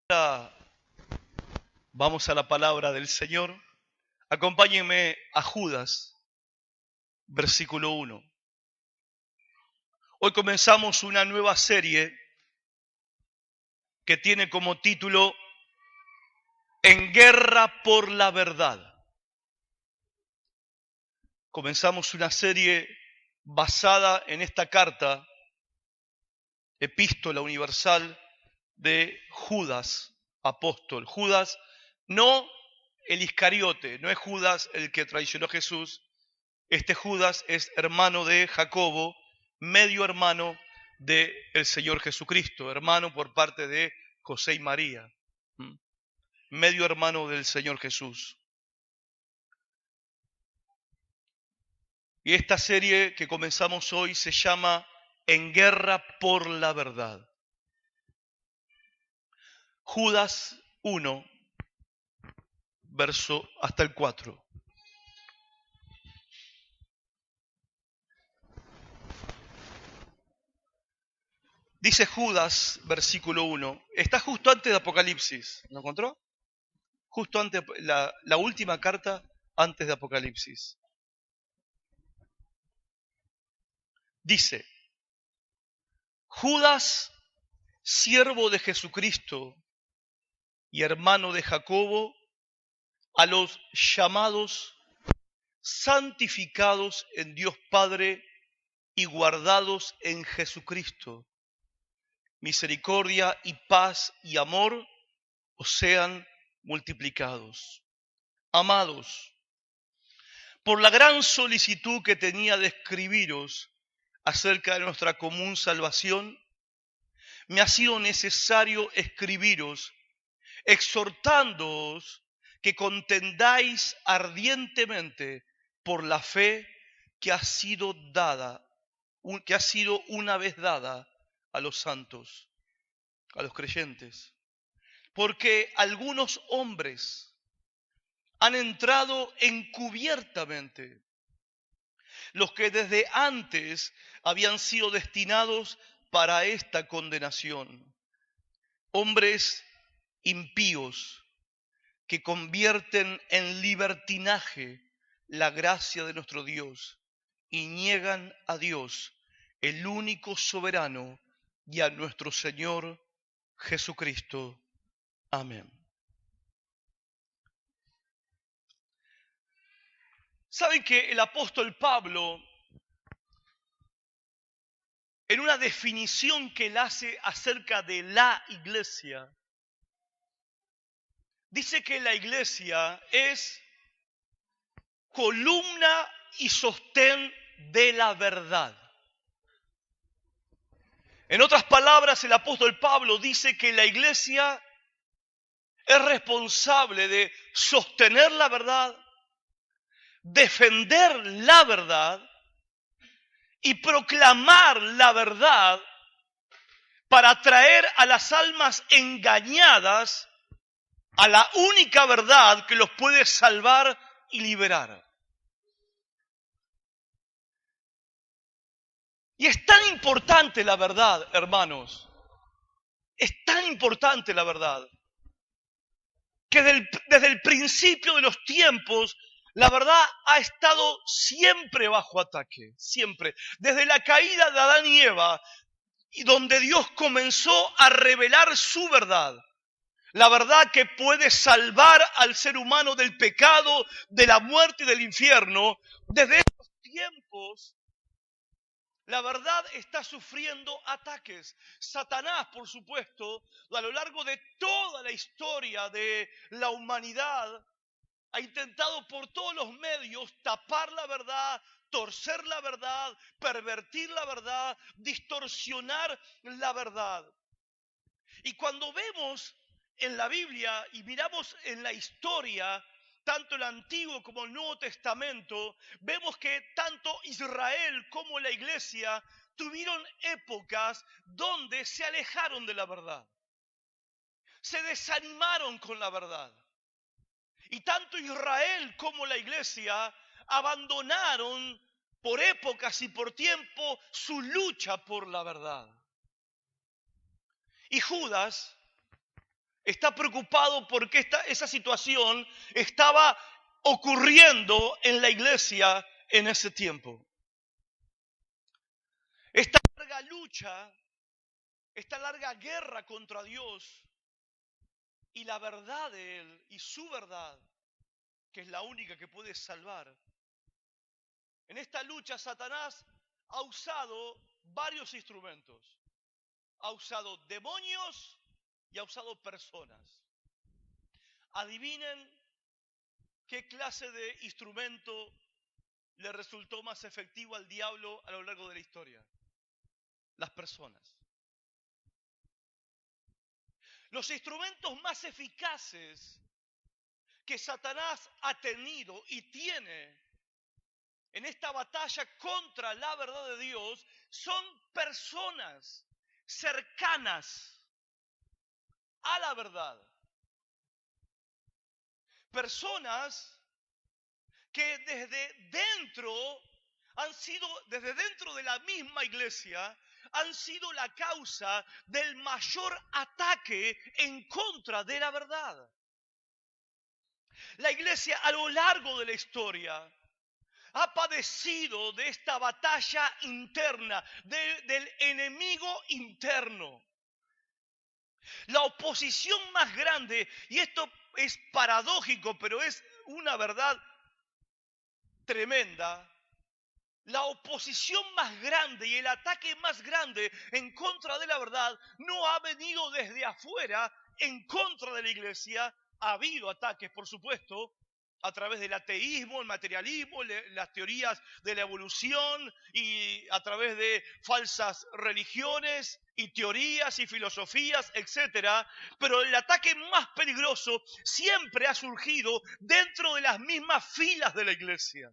Ahora vamos a la palabra del Señor. Acompáñenme a Judas, versículo 1. Hoy comenzamos una nueva serie que tiene como título En guerra por la verdad. Comenzamos una serie basada en esta carta, epístola universal de Judas, apóstol. Judas, no el Iscariote, no es Judas el que traicionó a Jesús. Este Judas es hermano de Jacobo, medio hermano del Señor Jesucristo, hermano por parte de José y María, medio hermano del Señor Jesús. Y esta serie que comenzamos hoy se llama En guerra por la verdad. Judas 1, verso hasta el 4. Dice Judas, versículo 1, está justo antes de Apocalipsis. ¿Lo encontró? Justo antes, la última carta antes de Apocalipsis. Dice, Judas, siervo de Jesucristo y hermano de Jacobo, a los llamados, santificados en Dios Padre y guardados en Jesucristo, misericordia y paz y amor os sean multiplicados. Amados, por la gran solicitud que tenía de escribiros acerca de nuestra común salvación, me ha sido necesario escribiros, exhortándoos que contendáis ardientemente por la fe que ha sido una vez dada a los santos, a los creyentes. Porque algunos hombres han entrado encubiertamente, los que desde antes habían sido destinados para esta condenación. Hombres impíos que convierten en libertinaje la gracia de nuestro Dios y niegan a Dios, el único soberano, y a nuestro Señor Jesucristo. Amén. ¿Saben que el apóstol Pablo, en una definición que él hace acerca de la iglesia, dice que la iglesia es columna y sostén de la verdad? En otras palabras, el apóstol Pablo dice que la iglesia es responsable de sostener la verdad, defender la verdad y proclamar la verdad para atraer a las almas engañadas a la única verdad que los puede salvar y liberar. Y es tan importante la verdad, hermanos, es tan importante la verdad, que desde el principio de los tiempos, la verdad ha estado siempre bajo ataque, siempre. Desde la caída de Adán y Eva, y donde Dios comenzó a revelar su verdad, la verdad que puede salvar al ser humano del pecado, de la muerte y del infierno, desde esos tiempos, la verdad está sufriendo ataques. Satanás, por supuesto, a lo largo de toda la historia de la humanidad, ha intentado por todos los medios tapar la verdad, torcer la verdad, pervertir la verdad, distorsionar la verdad. Y cuando vemos en la Biblia y miramos en la historia, tanto el Antiguo como el Nuevo Testamento, vemos que tanto Israel como la iglesia tuvieron épocas donde se alejaron de la verdad, se desanimaron con la verdad. Y tanto Israel como la iglesia abandonaron por épocas y por tiempo su lucha por la verdad. Y Judas, está preocupado porque esa situación estaba ocurriendo en la iglesia en ese tiempo. Esta larga lucha, esta larga guerra contra Dios y la verdad de Él y su verdad, que es la única que puede salvar. En esta lucha Satanás ha usado varios instrumentos. Ha usado demonios y ha usado personas. Adivinen qué clase de instrumento le resultó más efectivo al diablo a lo largo de la historia. Las personas. Los instrumentos más eficaces que Satanás ha tenido y tiene en esta batalla contra la verdad de Dios son personas cercanas a la verdad. Personas que desde dentro de la misma iglesia, han sido la causa del mayor ataque en contra de la verdad. La iglesia a lo largo de la historia ha padecido de esta batalla interna, del enemigo interno. La oposición más grande, y esto es paradójico, pero es una verdad tremenda, la oposición más grande y el ataque más grande en contra de la verdad no ha venido desde afuera en contra de la iglesia. Ha habido ataques, por supuesto, a través del ateísmo, el materialismo, las teorías de la evolución y a través de falsas religiones y teorías y filosofías, etc. Pero el ataque más peligroso siempre ha surgido dentro de las mismas filas de la iglesia.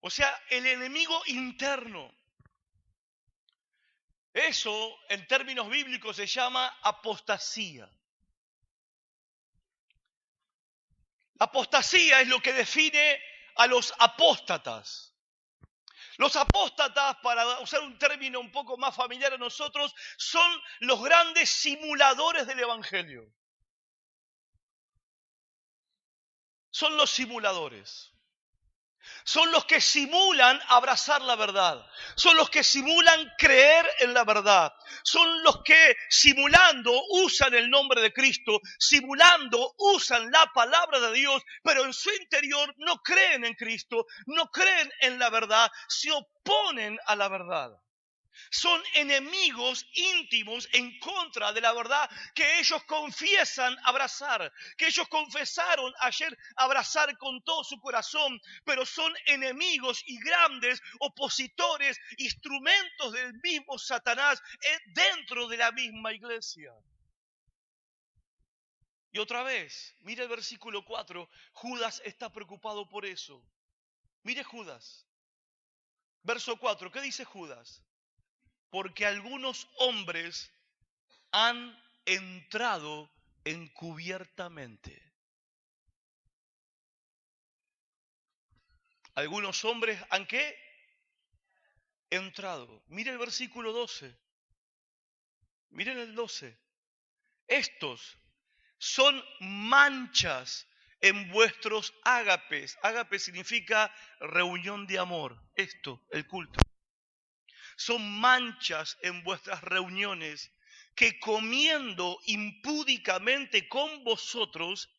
O sea, el enemigo interno. Eso, en términos bíblicos, se llama apostasía. Apostasía es lo que define a los apóstatas. Los apóstatas, para usar un término un poco más familiar a nosotros, son los grandes simuladores del evangelio. Son los simuladores. Son los que simulan abrazar la verdad. Son los que simulan creer en la verdad. Son los que simulando usan el nombre de Cristo, simulando usan la palabra de Dios, pero en su interior no creen en Cristo, no creen en la verdad, se oponen a la verdad. Son enemigos íntimos en contra de la verdad que ellos confiesan abrazar, que ellos confesaron ayer abrazar con todo su corazón, pero son enemigos y grandes opositores, instrumentos del mismo Satanás dentro de la misma iglesia. Y otra vez, mire el versículo 4, Judas está preocupado por eso. Mire Judas, verso 4, ¿qué dice Judas? Porque algunos hombres han entrado encubiertamente. Algunos hombres han ¿qué? Entrado. Mire el versículo 12. Miren el 12. Estos son manchas en vuestros ágapes. Ágape significa reunión de amor. Esto, el culto. Son manchas en vuestras reuniones que comiendo impúdicamente con vosotros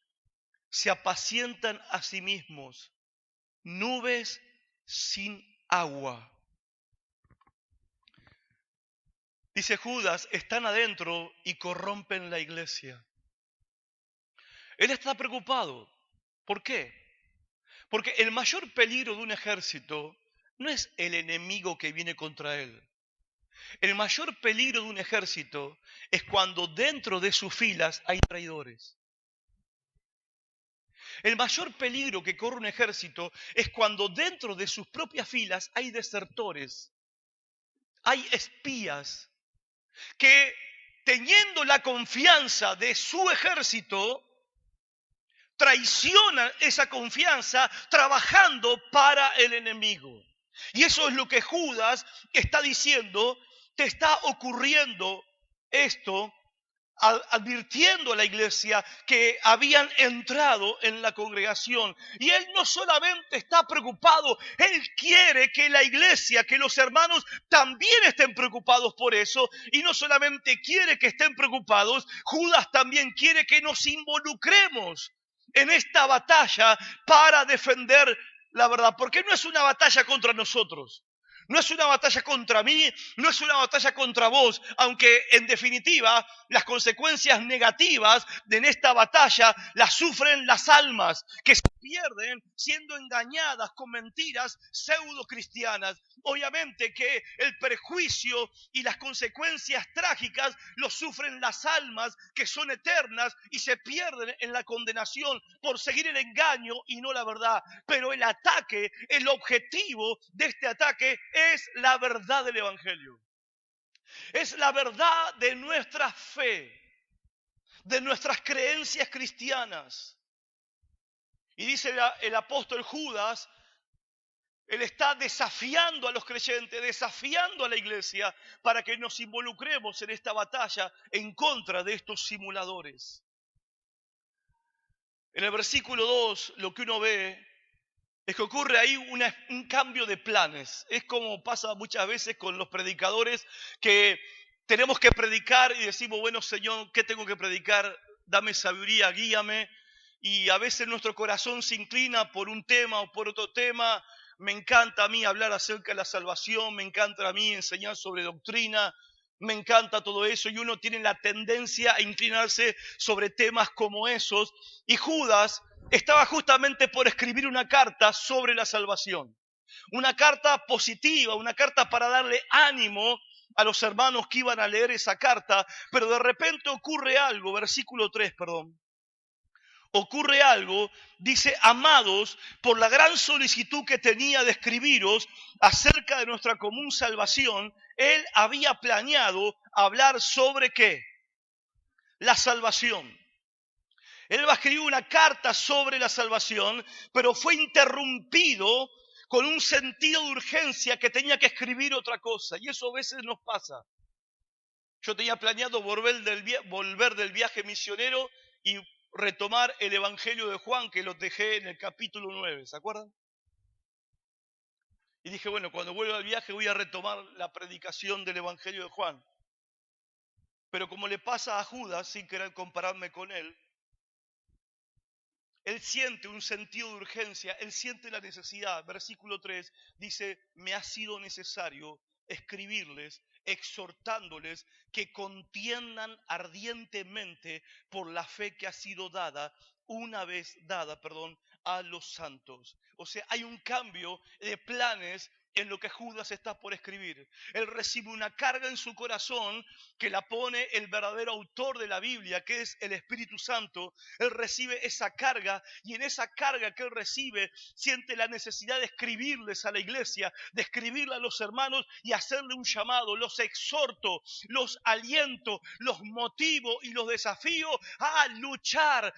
se apacientan a sí mismos, nubes sin agua. Dice Judas, están adentro y corrompen la iglesia. Él está preocupado. ¿Por qué? Porque el mayor peligro de un ejército no es el enemigo que viene contra él. El mayor peligro de un ejército es cuando dentro de sus filas hay traidores. El mayor peligro que corre un ejército es cuando dentro de sus propias filas hay desertores, hay espías que teniendo la confianza de su ejército, traicionan esa confianza trabajando para el enemigo. Y eso es lo que Judas está diciendo, te está ocurriendo esto advirtiendo a la iglesia que habían entrado en la congregación. Y él no solamente está preocupado, él quiere que la iglesia, que los hermanos también estén preocupados por eso. Y no solamente quiere que estén preocupados, Judas también quiere que nos involucremos en esta batalla para defender la verdad. Porque no es una batalla contra nosotros. No es una batalla contra mí, no es una batalla contra vos, aunque en definitiva las consecuencias negativas de esta batalla las sufren las almas que se pierden siendo engañadas con mentiras pseudo cristianas. Obviamente que el perjuicio y las consecuencias trágicas los sufren las almas que son eternas y se pierden en la condenación por seguir el engaño y no la verdad. Pero el ataque, el objetivo de este ataque es la verdad del Evangelio. Es la verdad de nuestra fe, de nuestras creencias cristianas. Y dice el apóstol Judas, él está desafiando a los creyentes, desafiando a la iglesia para que nos involucremos en esta batalla en contra de estos simuladores. En el versículo 2 lo que uno ve es que ocurre ahí un cambio de planes. Es como pasa muchas veces con los predicadores que tenemos que predicar y decimos, bueno Señor, ¿qué tengo que predicar? Dame sabiduría, guíame. Y a veces nuestro corazón se inclina por un tema o por otro tema. Me encanta a mí hablar acerca de la salvación, me encanta a mí enseñar sobre doctrina, me encanta todo eso y uno tiene la tendencia a inclinarse sobre temas como esos. Y Judas estaba justamente por escribir una carta sobre la salvación. Una carta positiva, una carta para darle ánimo a los hermanos que iban a leer esa carta, pero de repente ocurre algo, versículo 3, perdón. Ocurre algo, dice, amados, por la gran solicitud que tenía de escribiros acerca de nuestra común salvación, él había planeado hablar sobre ¿qué? La salvación. Él va a escribir una carta sobre la salvación, pero fue interrumpido con un sentido de urgencia que tenía que escribir otra cosa. Y eso a veces nos pasa. Yo tenía planeado volver del viaje misionero y retomar el Evangelio de Juan, que lo dejé en el capítulo 9, ¿se acuerdan? Y dije, bueno, cuando vuelva al viaje voy a retomar la predicación del Evangelio de Juan. Pero como le pasa a Judas, sin querer compararme con él siente un sentido de urgencia, él siente la necesidad. Versículo 3 dice, me ha sido necesario escribirles, exhortándoles que contiendan ardientemente por la fe que ha sido dada, a los santos. O sea, hay un cambio de planes en lo que Judas está por escribir. Él recibe una carga en su corazón que la pone el verdadero autor de la Biblia, que es el Espíritu Santo. Él recibe esa carga y en esa carga que él recibe siente la necesidad de escribirles a la iglesia, de escribirle a los hermanos y hacerle un llamado. Los exhorto, los aliento, los motivo y los desafío a luchar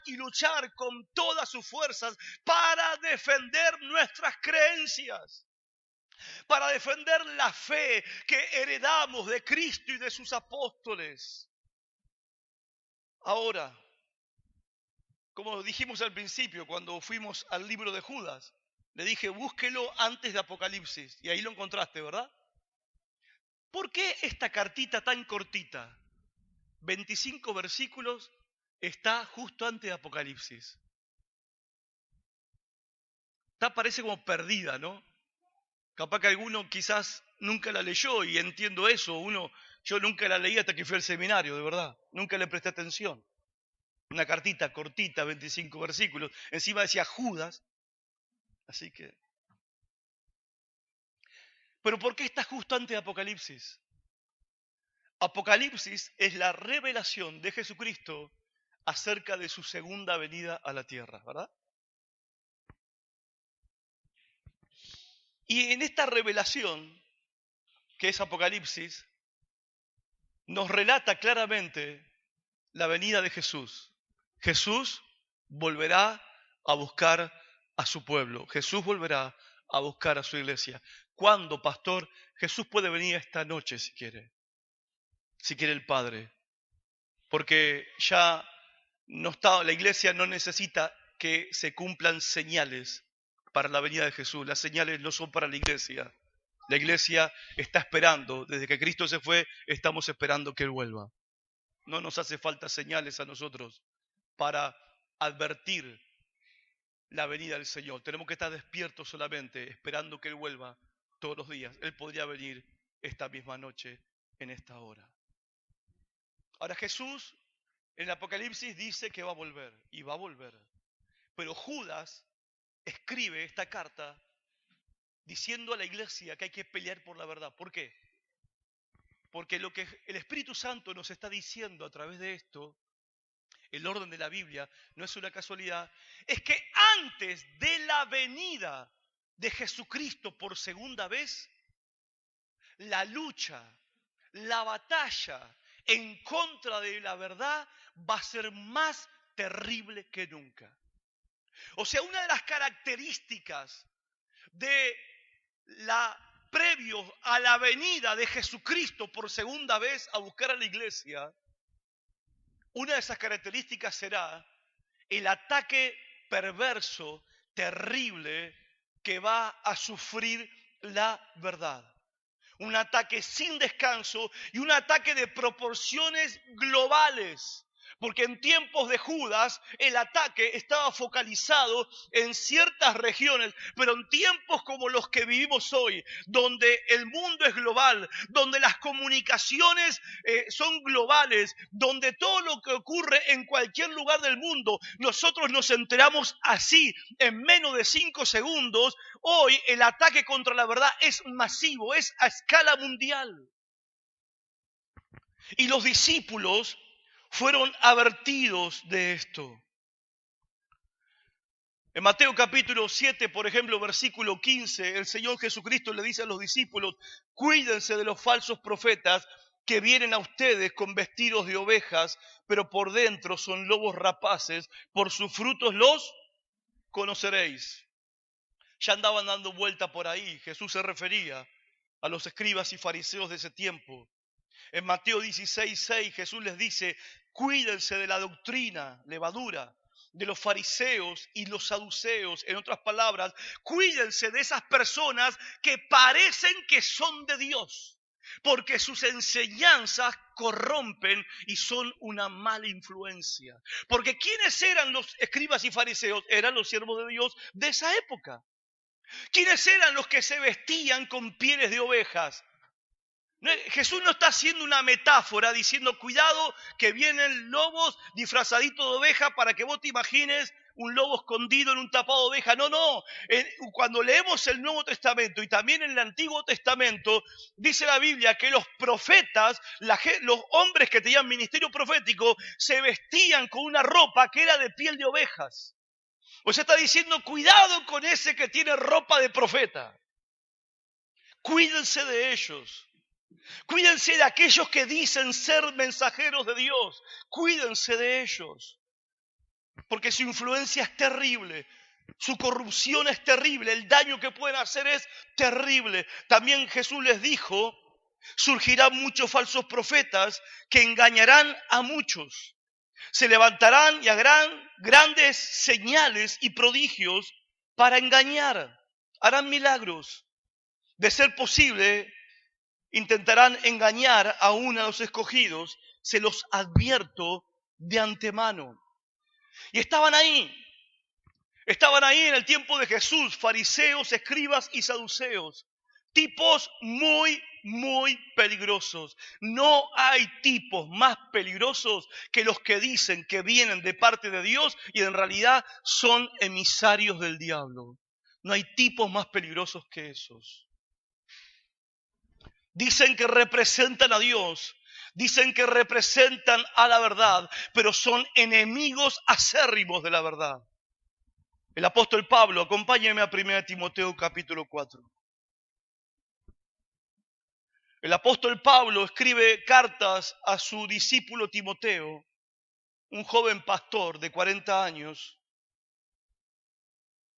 y luchar con todas sus fuerzas para defender nuestras creencias, para defender la fe que heredamos de Cristo y de sus apóstoles. Ahora, como dijimos al principio, cuando fuimos al libro de Judas, le dije, búsquelo antes de Apocalipsis, y ahí lo encontraste, ¿verdad? ¿Por qué esta cartita tan cortita, 25 versículos, está justo antes de Apocalipsis? Parece como perdida, ¿no? Capaz que alguno quizás nunca la leyó y entiendo eso. Yo nunca la leí hasta que fui al seminario, de verdad. Nunca le presté atención. Una cartita cortita, 25 versículos. Encima decía Judas. Así que... ¿Pero por qué está justo antes de Apocalipsis? Apocalipsis es la revelación de Jesucristo acerca de su segunda venida a la tierra, ¿verdad? Y en esta revelación, que es Apocalipsis, nos relata claramente la venida de Jesús. Jesús volverá a buscar a su pueblo. Jesús volverá a buscar a su iglesia. ¿Cuándo, pastor? Jesús puede venir esta noche si quiere el Padre. porque ya no está, la iglesia no necesita que se cumplan señales para la venida de Jesús. Las señales no son para la iglesia. La iglesia está esperando, desde que Cristo se fue, estamos esperando que Él vuelva. No nos hace falta señales a nosotros para advertir la venida del Señor. Tenemos que estar despiertos solamente, esperando que Él vuelva todos los días. Él podría venir esta misma noche, en esta hora. Ahora Jesús en el Apocalipsis dice que va a volver, y va a volver. Pero Judas escribe esta carta diciendo a la iglesia que hay que pelear por la verdad. ¿Por qué? Porque lo que el Espíritu Santo nos está diciendo a través de esto, el orden de la Biblia, no es una casualidad, es que antes de la venida de Jesucristo por segunda vez, la lucha, la batalla en contra de la verdad va a ser más terrible que nunca. O sea, una de las características de previo a la venida de Jesucristo por segunda vez a buscar a la iglesia, una de esas características será el ataque perverso, terrible, que va a sufrir la verdad. Un ataque sin descanso y un ataque de proporciones globales. Porque en tiempos de Judas el ataque estaba focalizado en ciertas regiones, pero en tiempos como los que vivimos hoy, donde el mundo es global, donde las comunicaciones son globales, donde todo lo que ocurre en cualquier lugar del mundo, nosotros nos enteramos así, en menos de 5 segundos, hoy el ataque contra la verdad es masivo, es a escala mundial. Y los discípulos fueron advertidos de esto. En Mateo capítulo 7, por ejemplo, versículo 15, el Señor Jesucristo le dice a los discípulos: cuídense de los falsos profetas que vienen a ustedes con vestidos de ovejas, pero por dentro son lobos rapaces, por sus frutos los conoceréis. Ya andaban dando vuelta por ahí, Jesús se refería a los escribas y fariseos de ese tiempo. En Mateo 16:6 Jesús les dice: cuídense de la doctrina, levadura, de los fariseos y los saduceos. En otras palabras, cuídense de esas personas que parecen que son de Dios, porque sus enseñanzas corrompen y son una mala influencia. Porque ¿quiénes eran los escribas y fariseos? Eran los siervos de Dios de esa época. ¿Quiénes eran los que se vestían con pieles de ovejas? Jesús no está haciendo una metáfora diciendo: cuidado que vienen lobos disfrazaditos de oveja, para que vos te imagines un lobo escondido en un tapado de oveja. No. Cuando leemos el Nuevo Testamento y también en el Antiguo Testamento, dice la Biblia que los profetas, los hombres que tenían ministerio profético, se vestían con una ropa que era de piel de ovejas. O sea, está diciendo: cuidado con ese que tiene ropa de profeta. Cuídense de ellos. Cuídense de aquellos que dicen ser mensajeros de Dios. Cuídense de ellos. Porque su influencia es terrible. Su corrupción es terrible. El daño que pueden hacer es terrible. También Jesús les dijo: surgirán muchos falsos profetas que engañarán a muchos. Se levantarán y harán grandes señales y prodigios para engañar. Harán milagros. De ser posible, intentarán engañar aún a los escogidos. Se los advierto de antemano. Y estaban ahí en el tiempo de Jesús, fariseos, escribas y saduceos. Tipos muy, muy peligrosos. No hay tipos más peligrosos que los que dicen que vienen de parte de Dios y en realidad son emisarios del diablo. No hay tipos más peligrosos que esos. Dicen que representan a Dios, dicen que representan a la verdad, pero son enemigos acérrimos de la verdad. El apóstol Pablo, acompáñenme a 1 Timoteo capítulo 4. El apóstol Pablo escribe cartas a su discípulo Timoteo, un joven pastor de 40 años.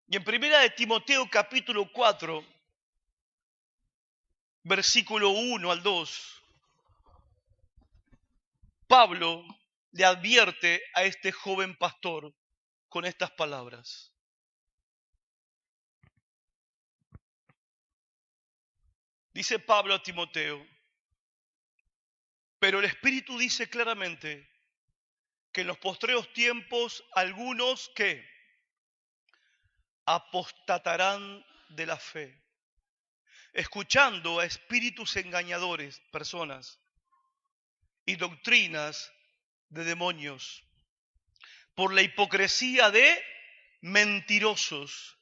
Y en 1 Timoteo capítulo 4, versículo 1 al 2, Pablo le advierte a este joven pastor con estas palabras. Dice Pablo a Timoteo, pero el Espíritu dice claramente que en los postreros tiempos algunos que apostatarán de la fe, escuchando a espíritus engañadores, personas, y doctrinas de demonios, por la hipocresía de mentirosos,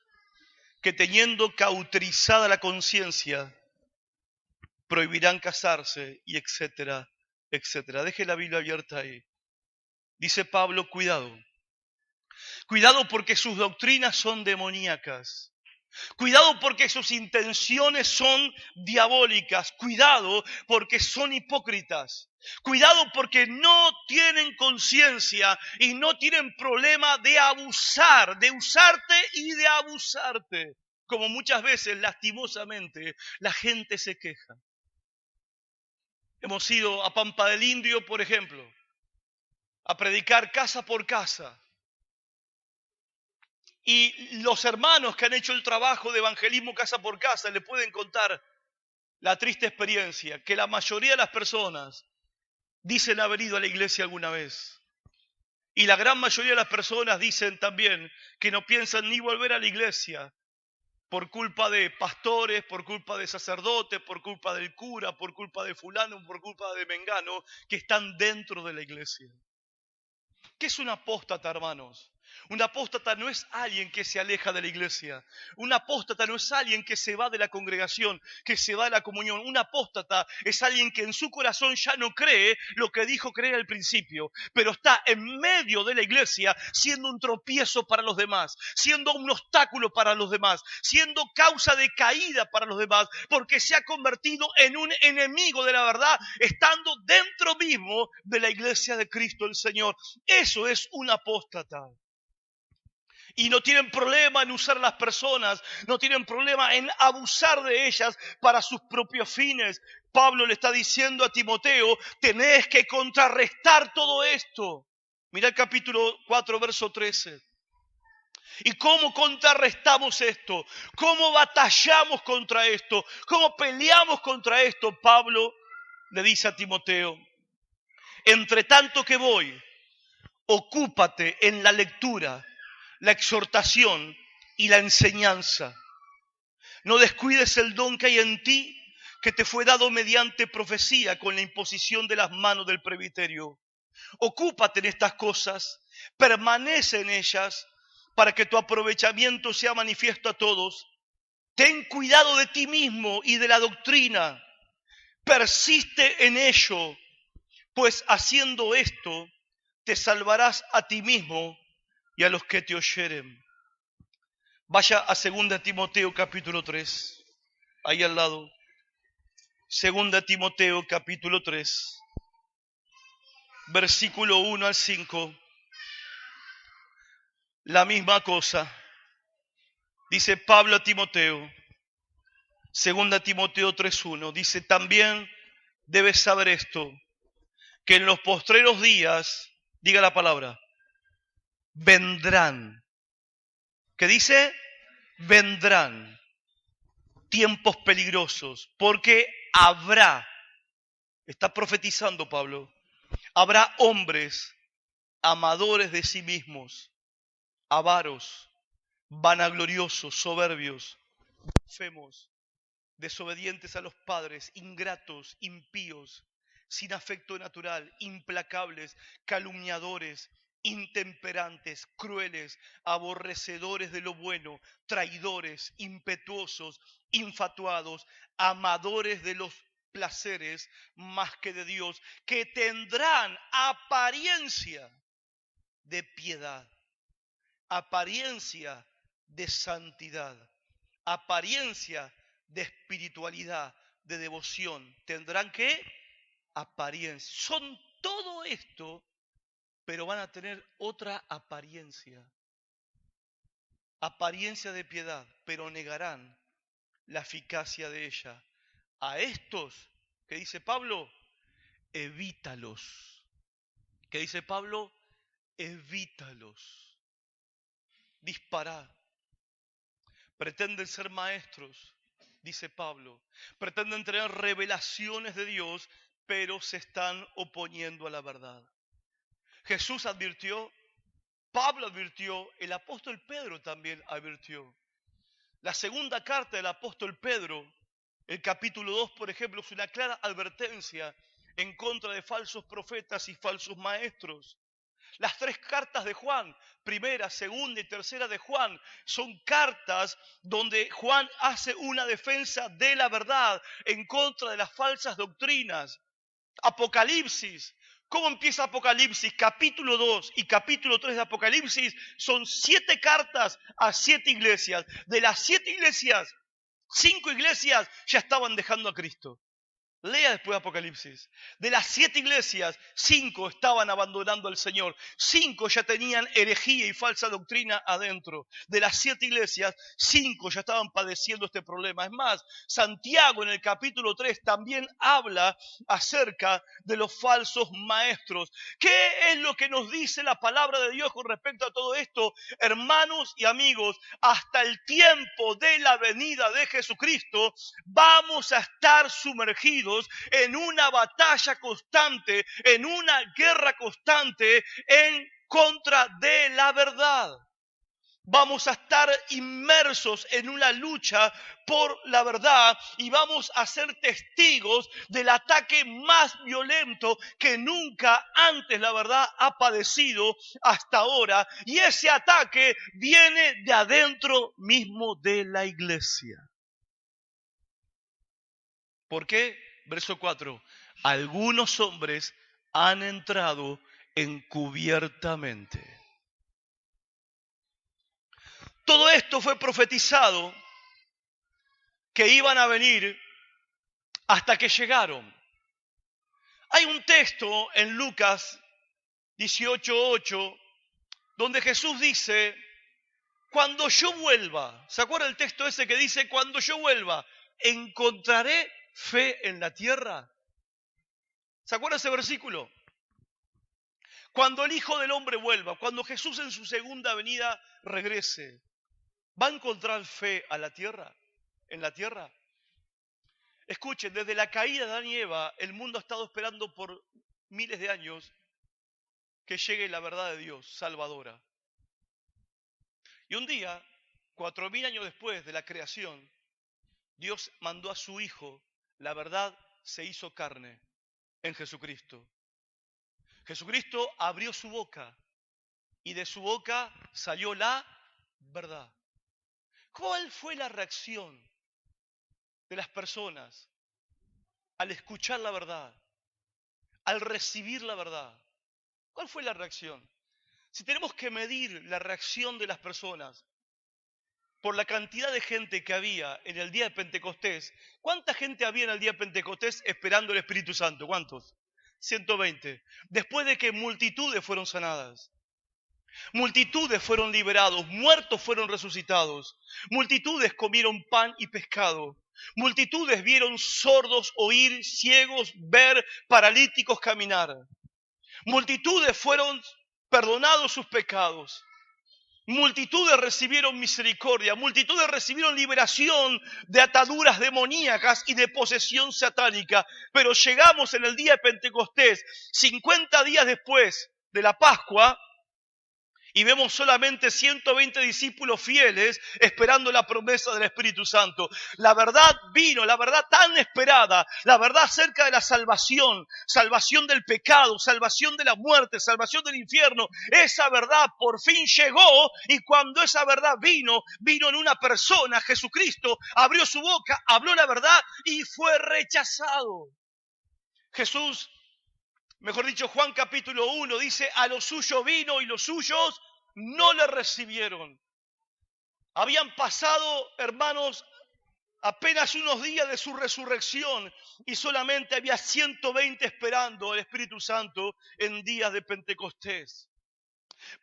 que teniendo cauterizada la conciencia, prohibirán casarse, y etcétera, etcétera. Deje la Biblia abierta ahí. Dice Pablo, cuidado. Cuidado porque sus doctrinas son demoníacas. Cuidado porque sus intenciones son diabólicas. Cuidado porque son hipócritas. Cuidado porque no tienen conciencia y no tienen problema de abusar, de usarte y de abusarte. Como muchas veces, lastimosamente, la gente se queja. Hemos ido a Pampa del Indio, por ejemplo, a predicar casa por casa. Y los hermanos que han hecho el trabajo de evangelismo casa por casa le pueden contar la triste experiencia que la mayoría de las personas dicen haber ido a la iglesia alguna vez. Y la gran mayoría de las personas dicen también que no piensan ni volver a la iglesia por culpa de pastores, por culpa de sacerdotes, por culpa del cura, por culpa de fulano, por culpa de mengano, que están dentro de la iglesia. ¿Qué es un apóstata, hermanos? Un apóstata no es alguien que se aleja de la iglesia. Un apóstata no es alguien que se va de la congregación, que se va de la comunión. Un apóstata es alguien que en su corazón ya no cree lo que dijo creer al principio, pero está en medio de la iglesia siendo un tropiezo para los demás, siendo un obstáculo para los demás, siendo causa de caída para los demás, porque se ha convertido en un enemigo de la verdad, estando dentro mismo de la iglesia de Cristo el Señor. Eso es un apóstata. Y no tienen problema en usar a las personas, no tienen problema en abusar de ellas para sus propios fines. Pablo le está diciendo a Timoteo, tenés que contrarrestar todo esto. Mira el capítulo 4, verso 13. ¿Y cómo contrarrestamos esto? ¿Cómo batallamos contra esto? ¿Cómo peleamos contra esto? Pablo le dice a Timoteo, entre tanto que voy, ocúpate en la lectura, la exhortación y la enseñanza. No descuides el don que hay en ti, que te fue dado mediante profecía con la imposición de las manos del presbiterio. Ocúpate en estas cosas, permanece en ellas, para que tu aprovechamiento sea manifiesto a todos. Ten cuidado de ti mismo y de la doctrina. Persiste en ello, pues haciendo esto, te salvarás a ti mismo y a los que te oyeren. Vaya a 2 Timoteo capítulo 3, ahí al lado. 2 Timoteo capítulo 3, versículo 1 al 5. La misma cosa. Dice Pablo a Timoteo, 2 Timoteo 3:1, dice, también debes saber esto, que en los postreros días, diga la palabra, vendrán. ¿Qué dice? Vendrán tiempos peligrosos, porque está profetizando Pablo, habrá hombres amadores de sí mismos, avaros, vanagloriosos, soberbios, blasfemos, desobedientes a los padres, ingratos, impíos, sin afecto natural, implacables, calumniadores, intemperantes, crueles, aborrecedores de lo bueno, traidores, impetuosos, infatuados, amadores de los placeres más que de Dios, que tendrán apariencia de piedad, apariencia de santidad, apariencia de espiritualidad, de devoción. Tendrán que apariencia. Son todo esto, pero van a tener otra apariencia. Apariencia de piedad, pero negarán la eficacia de ella. A estos, que dice Pablo, evítalos. ¿Qué dice Pablo? Evítalos. Dispará. Pretenden ser maestros, dice Pablo. Pretenden tener revelaciones de Dios, pero se están oponiendo a la verdad. Jesús advirtió, Pablo advirtió, el apóstol Pedro también advirtió. La segunda carta del apóstol Pedro, el capítulo 2, por ejemplo, es una clara advertencia en contra de falsos profetas y falsos maestros. Las tres cartas de Juan, primera, segunda y tercera de Juan, son cartas donde Juan hace una defensa de la verdad en contra de las falsas doctrinas. Apocalipsis. ¿Cómo empieza Apocalipsis? Capítulo 2 y capítulo 3 de Apocalipsis son 7 cartas a 7 iglesias. De las 7 iglesias, 5 iglesias ya estaban dejando a Cristo. Lea después Apocalipsis. De las 7 iglesias, 5 estaban abandonando al Señor. 5 ya tenían herejía y falsa doctrina adentro. De las 7 iglesias, 5 ya estaban padeciendo este problema. Es más, Santiago en el capítulo 3 también habla acerca de los falsos maestros. ¿Qué es lo que nos dice la palabra de Dios con respecto a todo esto? Hermanos y amigos, hasta el tiempo de la venida de Jesucristo, vamos a estar sumergidos en una batalla constante, en una guerra constante en contra de la verdad. Vamos a estar inmersos en una lucha por la verdad y vamos a ser testigos del ataque más violento que nunca antes la verdad ha padecido hasta ahora. Y ese ataque viene de adentro mismo de la iglesia. ¿Por qué? Verso 4. Algunos hombres han entrado encubiertamente. Todo esto fue profetizado que iban a venir hasta que llegaron. Hay un texto en Lucas 18:8 donde Jesús dice, cuando yo vuelva, ¿se acuerda el texto ese que dice, cuando yo vuelva, encontraré fe en la tierra? ¿Se acuerda ese versículo? Cuando el Hijo del Hombre vuelva, cuando Jesús en su segunda venida regrese, ¿va a encontrar fe a la tierra? ¿En la tierra? Escuchen, desde la caída de Adán y Eva, el mundo ha estado esperando por miles de años que llegue la verdad de Dios, salvadora. Y un día, 4000 años después de la creación, Dios mandó a su Hijo, la verdad se hizo carne en Jesucristo. Jesucristo abrió su boca y de su boca salió la verdad. ¿Cuál fue la reacción de las personas al escuchar la verdad, al recibir la verdad? ¿Cuál fue la reacción? Si tenemos que medir la reacción de las personas por la cantidad de gente que había en el día de Pentecostés, ¿cuánta gente había en el día de Pentecostés esperando el Espíritu Santo? ¿Cuántos? 120. Después de que multitudes fueron sanadas, multitudes fueron liberados, muertos fueron resucitados, multitudes comieron pan y pescado, multitudes vieron sordos oír, ciegos ver, paralíticos caminar, multitudes fueron perdonados sus pecados, multitudes recibieron misericordia, multitudes recibieron liberación de ataduras demoníacas y de posesión satánica. Pero llegamos en el día de Pentecostés, 50 días después de la Pascua, y vemos solamente 120 discípulos fieles esperando la promesa del Espíritu Santo. La verdad vino, la verdad tan esperada, la verdad acerca de la salvación, salvación del pecado, salvación de la muerte, salvación del infierno. Esa verdad por fin llegó y cuando esa verdad vino en una persona, Jesucristo, abrió su boca, habló la verdad y fue rechazado. Jesús, mejor dicho, Juan capítulo 1 dice, a los suyos vino y los suyos no le recibieron. Habían pasado, hermanos, apenas unos días de su resurrección y solamente había 120 esperando al Espíritu Santo en días de Pentecostés.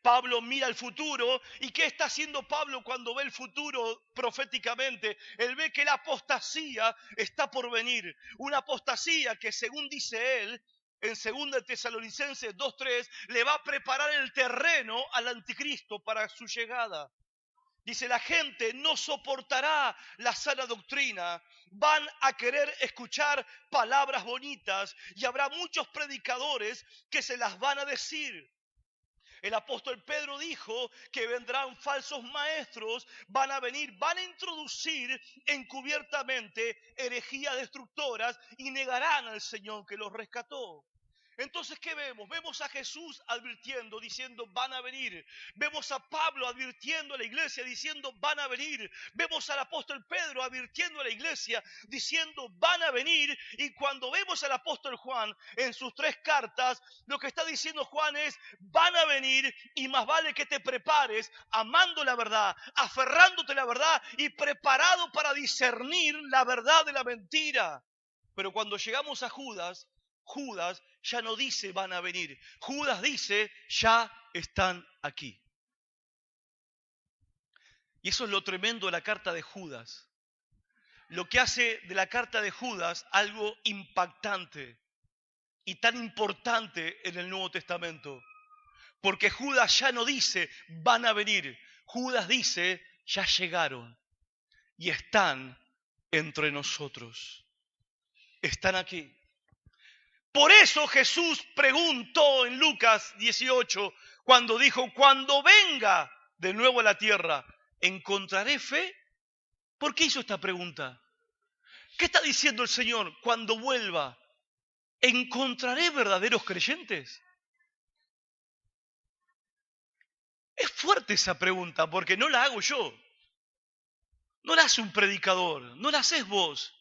Pablo mira el futuro y ¿qué está haciendo Pablo cuando ve el futuro proféticamente? Él ve que la apostasía está por venir. Una apostasía que según dice él, en 2 Tesalonicenses 2:3, le va a preparar el terreno al anticristo para su llegada. Dice, la gente no soportará la sana doctrina, van a querer escuchar palabras bonitas y habrá muchos predicadores que se las van a decir. El apóstol Pedro dijo que vendrán falsos maestros, van a venir, van a introducir encubiertamente herejías destructoras y negarán al Señor que los rescató. Entonces, ¿qué vemos? Vemos a Jesús advirtiendo, diciendo, van a venir. Vemos a Pablo advirtiendo a la iglesia, diciendo, van a venir. Vemos al apóstol Pedro advirtiendo a la iglesia, diciendo, van a venir. Y cuando vemos al apóstol Juan en sus 3 cartas, lo que está diciendo Juan es, van a venir y más vale que te prepares amando la verdad, aferrándote a la verdad y preparado para discernir la verdad de la mentira. Pero cuando llegamos a Judas ya no dice van a venir. Judas dice ya están aquí. Y eso es lo tremendo de la carta de Judas. Lo que hace de la carta de Judas algo impactante y tan importante en el Nuevo Testamento. Porque Judas ya no dice van a venir. Judas dice ya llegaron y están entre nosotros. Están aquí. Por eso Jesús preguntó en Lucas 18, cuando dijo, cuando venga de nuevo a la tierra, ¿encontraré fe? ¿Por qué hizo esta pregunta? ¿Qué está diciendo el Señor? Cuando vuelva, ¿encontraré verdaderos creyentes? Es fuerte esa pregunta porque no la hago yo. No la hace un predicador, no la haces vos.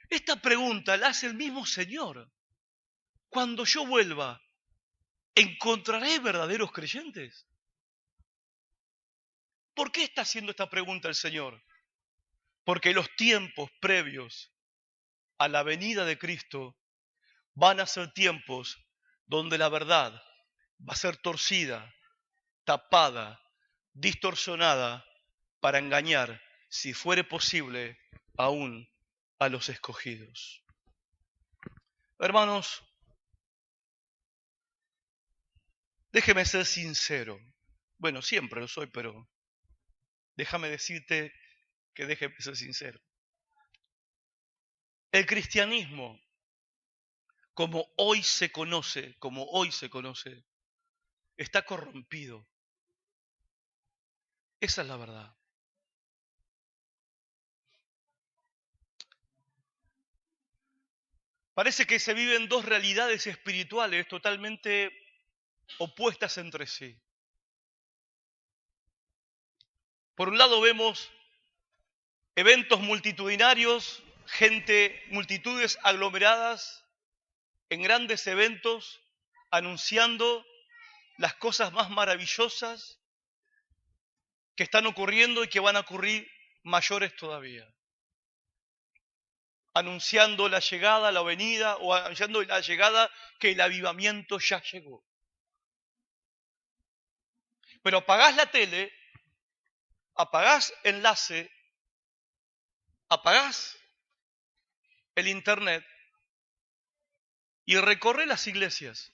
Esta pregunta la hace el mismo Señor. Cuando yo vuelva, ¿encontraré verdaderos creyentes? ¿Por qué está haciendo esta pregunta el Señor? Porque los tiempos previos a la venida de Cristo van a ser tiempos donde la verdad va a ser torcida, tapada, distorsionada para engañar, si fuere posible, aún a los escogidos. Hermanos, déjeme ser sincero. Bueno, siempre lo soy, pero déjame decirte que déjeme ser sincero. El cristianismo, como hoy se conoce, está corrompido. Esa es la verdad. Parece que se viven 2 realidades espirituales totalmente opuestas entre sí. Por un lado vemos eventos multitudinarios, multitudes aglomeradas en grandes eventos, anunciando las cosas más maravillosas que están ocurriendo y que van a ocurrir mayores todavía. Anunciando la llegada, la venida, o anunciando la llegada que el avivamiento ya llegó. Pero apagás la tele, apagás enlace, apagás el internet y recorre las iglesias,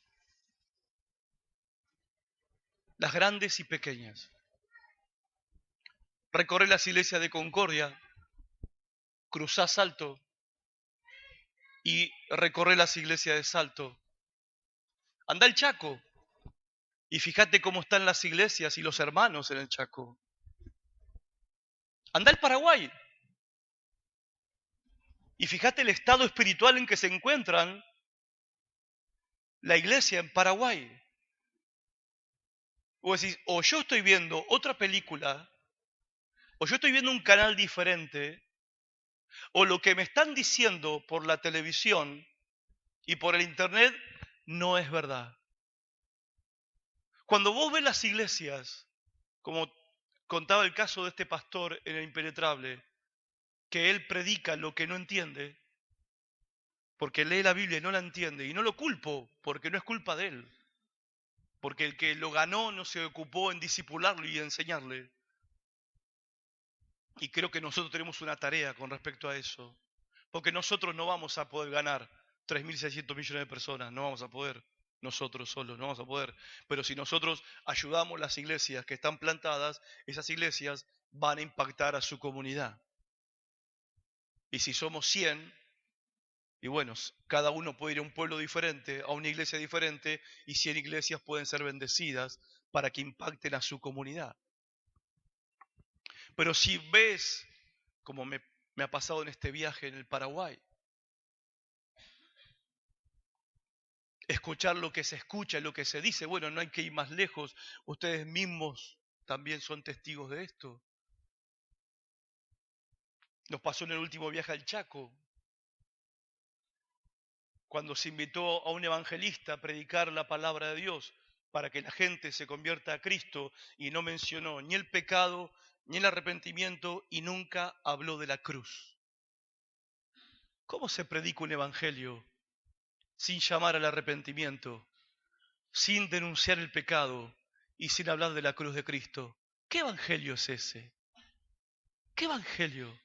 las grandes y pequeñas. Recorre las iglesias de Concordia, cruzá Salto y recorre las iglesias de Salto. Anda al Chaco y fíjate cómo están las iglesias y los hermanos en el Chaco. Anda al Paraguay y fíjate el estado espiritual en que se encuentran la iglesia en Paraguay. O decís, o yo estoy viendo otra película, o yo estoy viendo un canal diferente, o lo que me están diciendo por la televisión y por el internet no es verdad. Cuando vos ves las iglesias, como contaba el caso de este pastor en el Impenetrable, que él predica lo que no entiende, porque lee la Biblia y no la entiende, y no lo culpo, porque no es culpa de él, porque el que lo ganó no se ocupó en discipularlo y enseñarle. Y creo que nosotros tenemos una tarea con respecto a eso, porque nosotros no vamos a poder ganar 3.600 millones de personas, no vamos a poder. Nosotros solos no vamos a poder. Pero si nosotros ayudamos las iglesias que están plantadas, esas iglesias van a impactar a su comunidad. Y si somos 100, y bueno, cada uno puede ir a un pueblo diferente, a una iglesia diferente, y 100 iglesias pueden ser bendecidas para que impacten a su comunidad. Pero si ves, como me ha pasado en este viaje en el Paraguay, escuchar lo que se escucha, lo que se dice, bueno, no hay que ir más lejos, ustedes mismos también son testigos de esto. Nos pasó en el último viaje al Chaco, cuando se invitó a un evangelista a predicar la palabra de Dios para que la gente se convierta a Cristo, y no mencionó ni el pecado ni el arrepentimiento y nunca habló de la cruz. ¿Cómo se predica un evangelio sin llamar al arrepentimiento, sin denunciar el pecado y sin hablar de la cruz de Cristo? ¿Qué evangelio es ese? ¿Qué evangelio?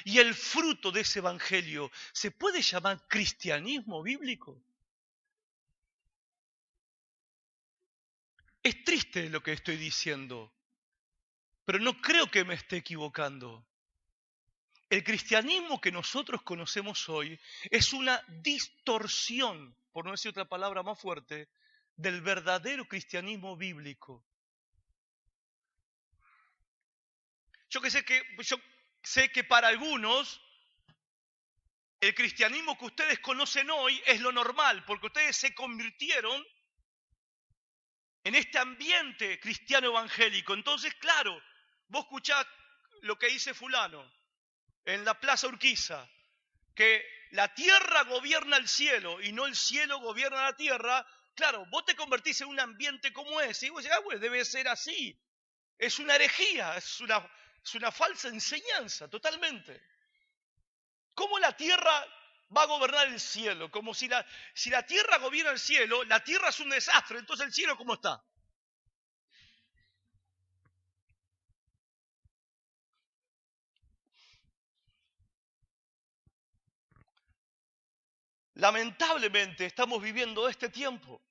Y el fruto de ese evangelio, ¿se puede llamar cristianismo bíblico? Es triste lo que estoy diciendo, pero no creo que me esté equivocando. El cristianismo que nosotros conocemos hoy es una distorsión, por no decir otra palabra más fuerte, del verdadero cristianismo bíblico. Yo sé que para algunos el cristianismo que ustedes conocen hoy es lo normal, porque ustedes se convirtieron en este ambiente cristiano evangélico. Entonces, claro, vos escuchás lo que dice fulano en la Plaza Urquiza, que la tierra gobierna el cielo y no el cielo gobierna la tierra. Claro, vos te convertís en un ambiente como ese y vos decís, bueno, debe ser así. Es una herejía, es una falsa enseñanza, totalmente. ¿Cómo la tierra va a gobernar el cielo? Como si la tierra gobierna el cielo, la tierra es un desastre, entonces el cielo ¿cómo está? Lamentablemente estamos viviendo este tiempo.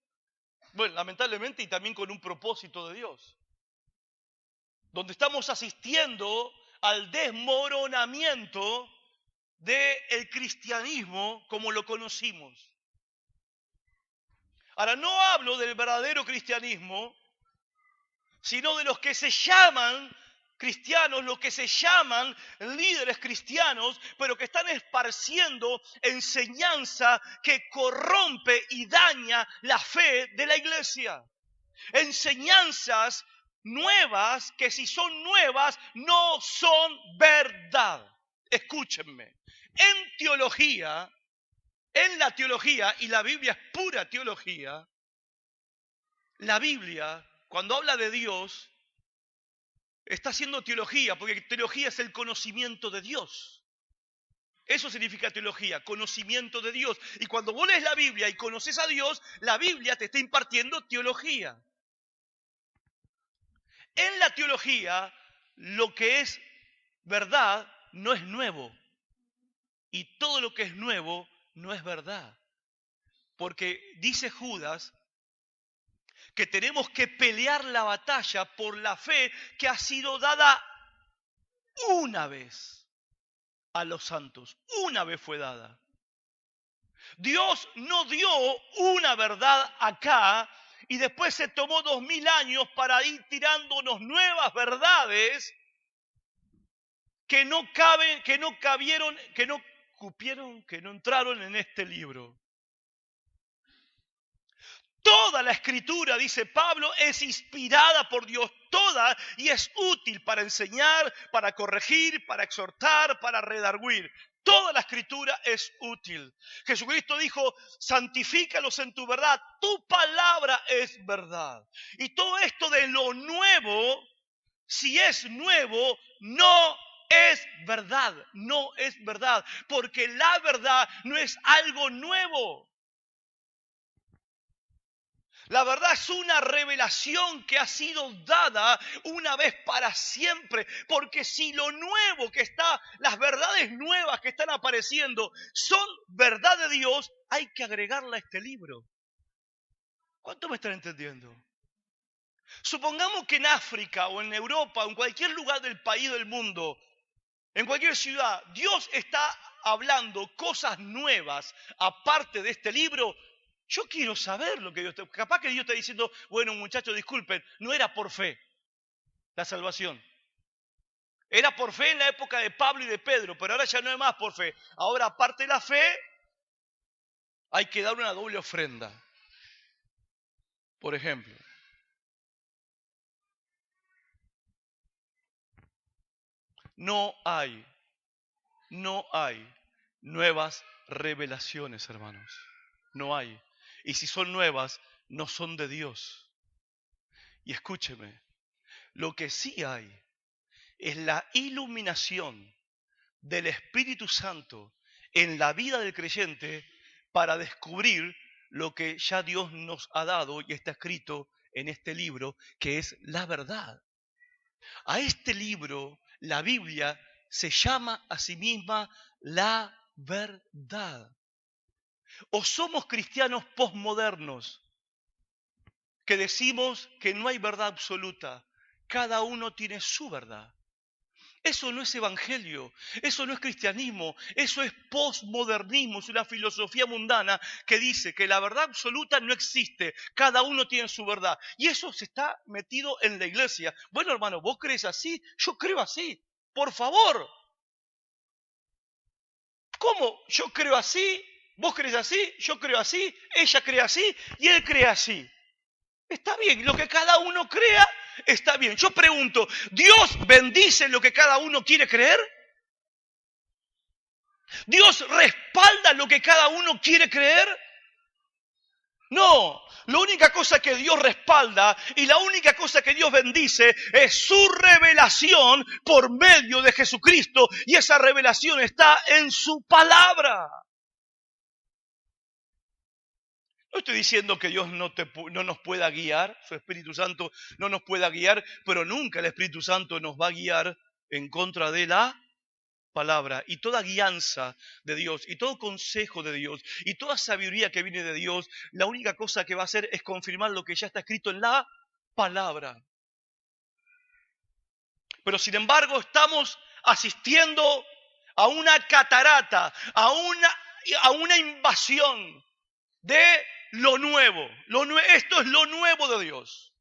Bueno, lamentablemente y también con un propósito de Dios. Donde estamos asistiendo al desmoronamiento del cristianismo como lo conocimos. Ahora, no hablo del verdadero cristianismo, sino de los que se llaman cristianos, los que se llaman líderes cristianos, pero que están esparciendo enseñanza que corrompe y daña la fe de la iglesia. Enseñanzas nuevas que si son nuevas no son verdad. Escúchenme, en la teología, y la Biblia es pura teología, la Biblia, cuando habla de Dios, está haciendo teología, porque teología es el conocimiento de Dios. Eso significa teología, conocimiento de Dios. Y cuando vos lees la Biblia y conoces a Dios, la Biblia te está impartiendo teología. En la teología, lo que es verdad no es nuevo. Y todo lo que es nuevo no es verdad. Porque dice Judas que tenemos que pelear la batalla por la fe que ha sido dada una vez a los santos. Una vez fue dada. Dios no dio una verdad acá y después se tomó 2000 años para ir tirándonos nuevas verdades que no caben, que no cabieron, que no cupieron, que no entraron en este libro. Toda la escritura, dice Pablo, es inspirada por Dios, toda, y es útil para enseñar, para corregir, para exhortar, para redarguir. Toda la escritura es útil. Jesucristo dijo, santifícalos en tu verdad, tu palabra es verdad. Y todo esto de lo nuevo, si es nuevo, no es verdad, no es verdad, porque la verdad no es algo nuevo. La verdad es una revelación que ha sido dada una vez para siempre. Porque si lo nuevo que está, las verdades nuevas que están apareciendo son verdad de Dios, hay que agregarla a este libro. ¿Cuánto me están entendiendo? Supongamos que en África o en Europa o en cualquier lugar del país del mundo, en cualquier ciudad, Dios está hablando cosas nuevas aparte de este libro. Yo quiero saber lo que Dios está... Capaz que Dios está diciendo, bueno, muchachos, disculpen, no era por fe la salvación. Era por fe en la época de Pablo y de Pedro, pero ahora ya no es más por fe. Ahora, aparte de la fe, hay que dar una doble ofrenda. Por ejemplo, no hay nuevas revelaciones, hermanos. No hay. Y si son nuevas, no son de Dios. Y escúcheme, lo que sí hay es la iluminación del Espíritu Santo en la vida del creyente para descubrir lo que ya Dios nos ha dado y está escrito en este libro, que es la verdad. A este libro, la Biblia, se llama a sí misma la verdad. O somos cristianos posmodernos que decimos que no hay verdad absoluta, cada uno tiene su verdad. Eso no es evangelio, eso no es cristianismo, eso es posmodernismo, es una filosofía mundana que dice que la verdad absoluta no existe, cada uno tiene su verdad. Y eso se está metido en la iglesia. Bueno, hermano, ¿vos crees así? Yo creo así. Por favor. ¿Cómo? Yo creo así, vos crees así, yo creo así, ella cree así y él cree así. Está bien, lo que cada uno crea está bien. Yo pregunto, ¿Dios bendice lo que cada uno quiere creer? ¿Dios respalda lo que cada uno quiere creer? No, la única cosa que Dios respalda y la única cosa que Dios bendice es su revelación por medio de Jesucristo, y esa revelación está en su palabra. No estoy diciendo que Dios no nos pueda guiar, su Espíritu Santo no nos pueda guiar, pero nunca el Espíritu Santo nos va a guiar en contra de la palabra. Y toda guianza de Dios, y todo consejo de Dios, y toda sabiduría que viene de Dios, la única cosa que va a hacer es confirmar lo que ya está escrito en la palabra. Pero sin embargo estamos asistiendo a una catarata, a una invasión de lo nuevo. Esto es lo nuevo de Dios.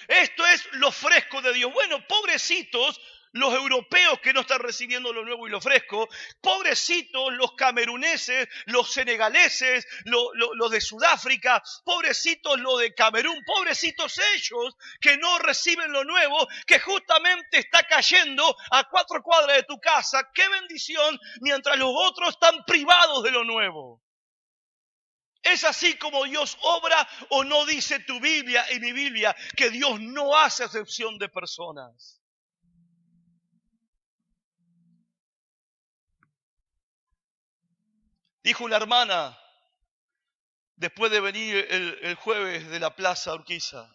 Esto es lo fresco de Dios. Bueno, pobrecitos los europeos que no están recibiendo lo nuevo y lo fresco, pobrecitos los cameruneses, los senegaleses, los de Sudáfrica, pobrecitos los de Camerún, pobrecitos ellos que no reciben lo nuevo, que justamente está cayendo a 4 cuadras de tu casa. ¡Qué bendición! Mientras los otros están privados de lo nuevo. ¿Es así como Dios obra o no dice tu Biblia y mi Biblia que Dios no hace acepción de personas? Dijo una hermana, después de venir el jueves de la Plaza Urquiza,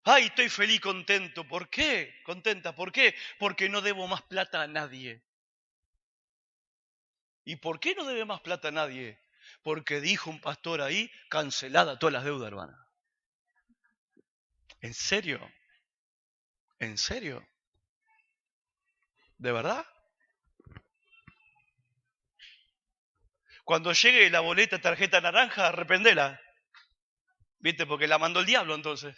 ay, estoy feliz, contento. ¿Por qué? Contenta, ¿por qué? Porque no debo más plata a nadie. ¿Y por qué no debe más plata a nadie? Porque dijo un pastor ahí, cancelada todas las deudas, hermana. ¿En serio? ¿En serio? ¿De verdad? Cuando llegue la boleta tarjeta naranja, arrependela. ¿Viste? Porque la mandó el diablo entonces.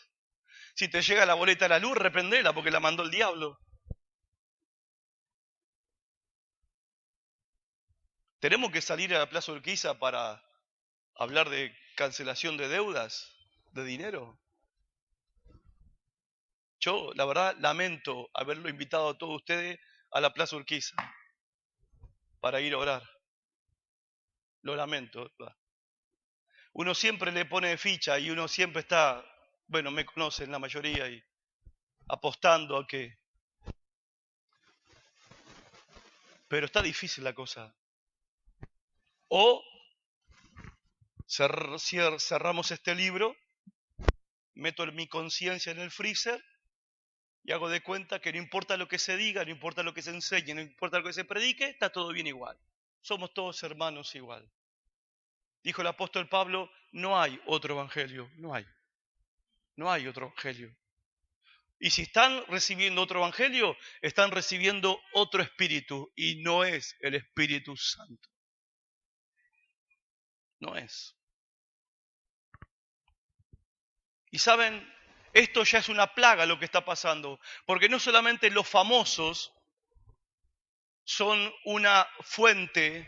Si te llega la boleta a la luz, arrependela porque la mandó el diablo. ¿Tenemos que salir a la Plaza Urquiza para hablar de cancelación de deudas, de dinero? Yo, la verdad, lamento haberlo invitado a todos ustedes a la Plaza Urquiza para ir a orar. Lo lamento. Uno siempre le pone ficha y uno siempre está, bueno, me conocen la mayoría, y apostando a que... Pero está difícil la cosa. O cerramos este libro meto mi conciencia en el freezer y hago de cuenta que no importa lo que se diga, no importa lo que se enseñe, no importa lo que se predique, está todo bien igual. Somos todos hermanos igual. Dijo el apóstol Pablo, no hay otro evangelio, no hay otro evangelio. Y si están recibiendo otro evangelio, están recibiendo otro espíritu y no es el Espíritu Santo. No es. Y saben, esto ya es una plaga lo que está pasando, porque no solamente los famosos son una fuente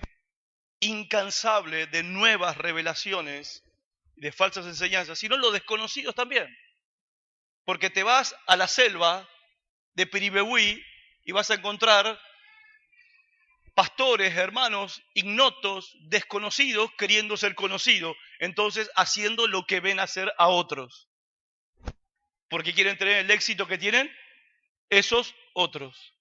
incansable de nuevas revelaciones, de falsas enseñanzas, sino los desconocidos también. Porque te vas a la selva de Piribehuí y vas a encontrar pastores, hermanos, ignotos, desconocidos, queriendo ser conocidos, entonces haciendo lo que ven hacer a otros. Porque quieren tener el éxito que tienen esos otros.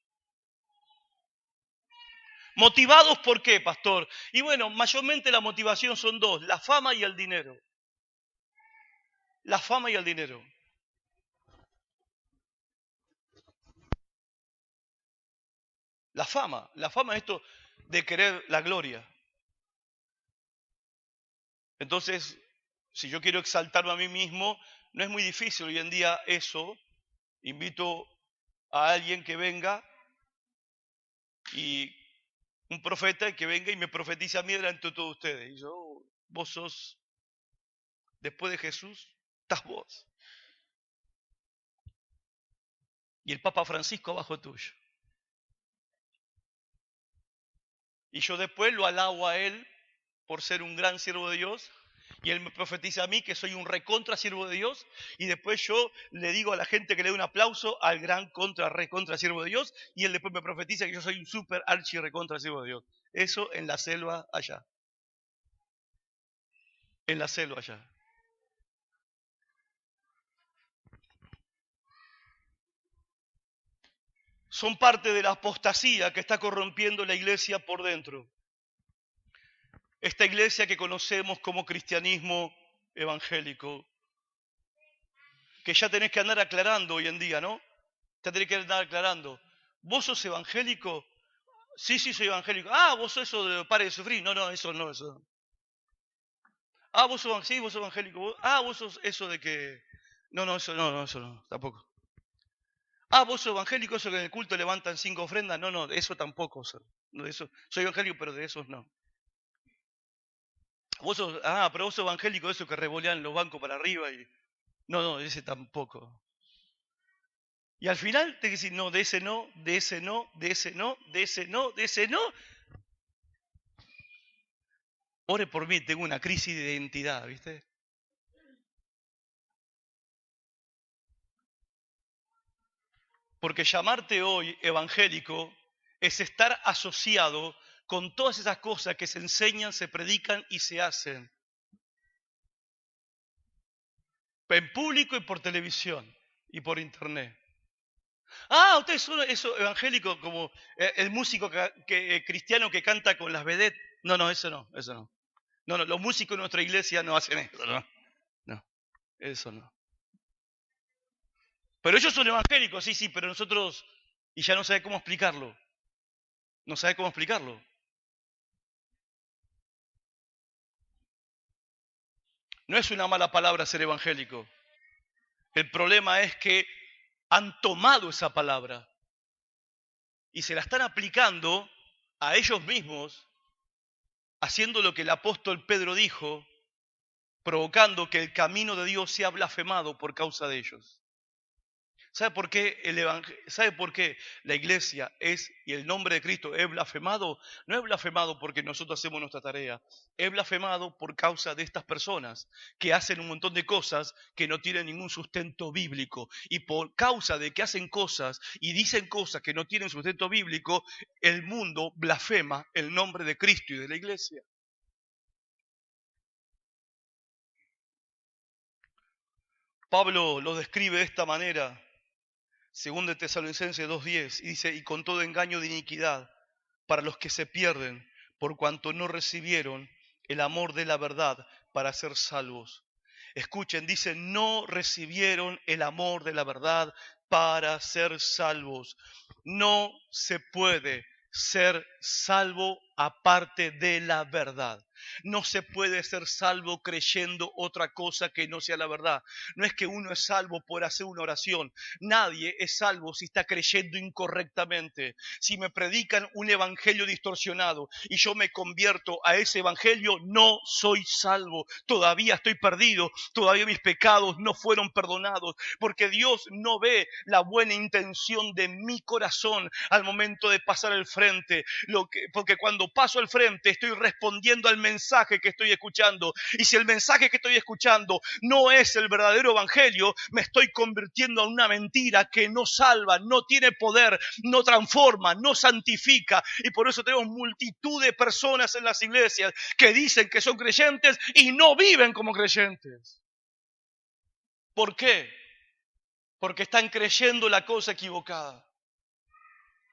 ¿Motivados por qué, pastor? Y bueno, mayormente la motivación son dos, la fama y el dinero. La fama y el dinero. La fama es esto de querer la gloria. Entonces, si yo quiero exaltarme a mí mismo, no es muy difícil hoy en día eso. Invito a alguien que venga y un profeta que venga y me profetice a mí delante de todos ustedes. Y yo, vos sos, después de Jesús, estás vos. Y el Papa Francisco abajo tuyo. Y yo después lo alabo a él por ser un gran siervo de Dios. Y él me profetiza a mí que soy un recontra siervo de Dios. Y después yo le digo a la gente que le dé un aplauso al gran recontra siervo de Dios. Y él después me profetiza que yo soy un super archi recontra siervo de Dios. Eso en la selva allá. En la selva allá. Son parte de la apostasía que está corrompiendo la iglesia por dentro. Esta iglesia que conocemos como cristianismo evangélico, que ya tenés que andar aclarando hoy en día, ¿no? Ya tenés que andar aclarando. ¿Vos sos evangélico? Sí, soy evangélico. Ah, vos sos eso de pare de sufrir. No, eso no, eso no. Ah, vos sos evangélico. Ah, vos sos eso de que... No, eso no, tampoco. Ah, vos sos evangélico, eso que en el culto levantan 5 ofrendas. No, eso tampoco. No, eso, soy evangélico, pero de esos no. Pero vos sos evangélico, eso que revolean los bancos para arriba y... No, ese tampoco. Y al final te decís, no, de ese no, de ese no, de ese no, de ese no, de ese no. Ore por mí, tengo una crisis de identidad, ¿viste? Porque llamarte hoy evangélico es estar asociado con todas esas cosas que se enseñan, se predican y se hacen. En público y por televisión y por internet. Ah, ustedes son eso evangélico como el músico cristiano que canta con las vedettes. No, eso no. No, los músicos de nuestra iglesia no hacen eso, no, eso no. Pero ellos son evangélicos, sí, pero nosotros, y ya no sabe cómo explicarlo. No sabe cómo explicarlo. No es una mala palabra ser evangélico. El problema es que han tomado esa palabra y se la están aplicando a ellos mismos, haciendo lo que el apóstol Pedro dijo, provocando que el camino de Dios sea blasfemado por causa de ellos. ¿Sabe por qué la iglesia y el nombre de Cristo es blasfemado? No es blasfemado porque nosotros hacemos nuestra tarea, es blasfemado por causa de estas personas que hacen un montón de cosas que no tienen ningún sustento bíblico. Y por causa de que hacen cosas y dicen cosas que no tienen sustento bíblico, el mundo blasfema el nombre de Cristo y de la iglesia. Pablo lo describe de esta manera. Según de Tesalonicenses 2:10, y dice, y con todo engaño de iniquidad, para los que se pierden, por cuanto no recibieron el amor de la verdad para ser salvos. Escuchen, dice, no recibieron el amor de la verdad para ser salvos. No se puede ser salvo aparte de la verdad. No se puede ser salvo creyendo otra cosa que no sea la verdad. No es que uno es salvo por hacer una oración. Nadie es salvo si está creyendo incorrectamente. Si me predican un evangelio distorsionado y yo me convierto a ese evangelio, no soy salvo. Todavía estoy perdido. Todavía mis pecados no fueron perdonados. Porque Dios no ve la buena intención de mi corazón al momento de pasar al frente. Porque cuando paso al frente estoy respondiendo al mensaje que estoy escuchando. Y si el mensaje que estoy escuchando no es el verdadero evangelio, me estoy convirtiendo en una mentira que no salva, no tiene poder, no transforma, no santifica. Y por eso tenemos multitud de personas en las iglesias que dicen que son creyentes y no viven como creyentes. ¿Por qué? Porque están creyendo la cosa equivocada.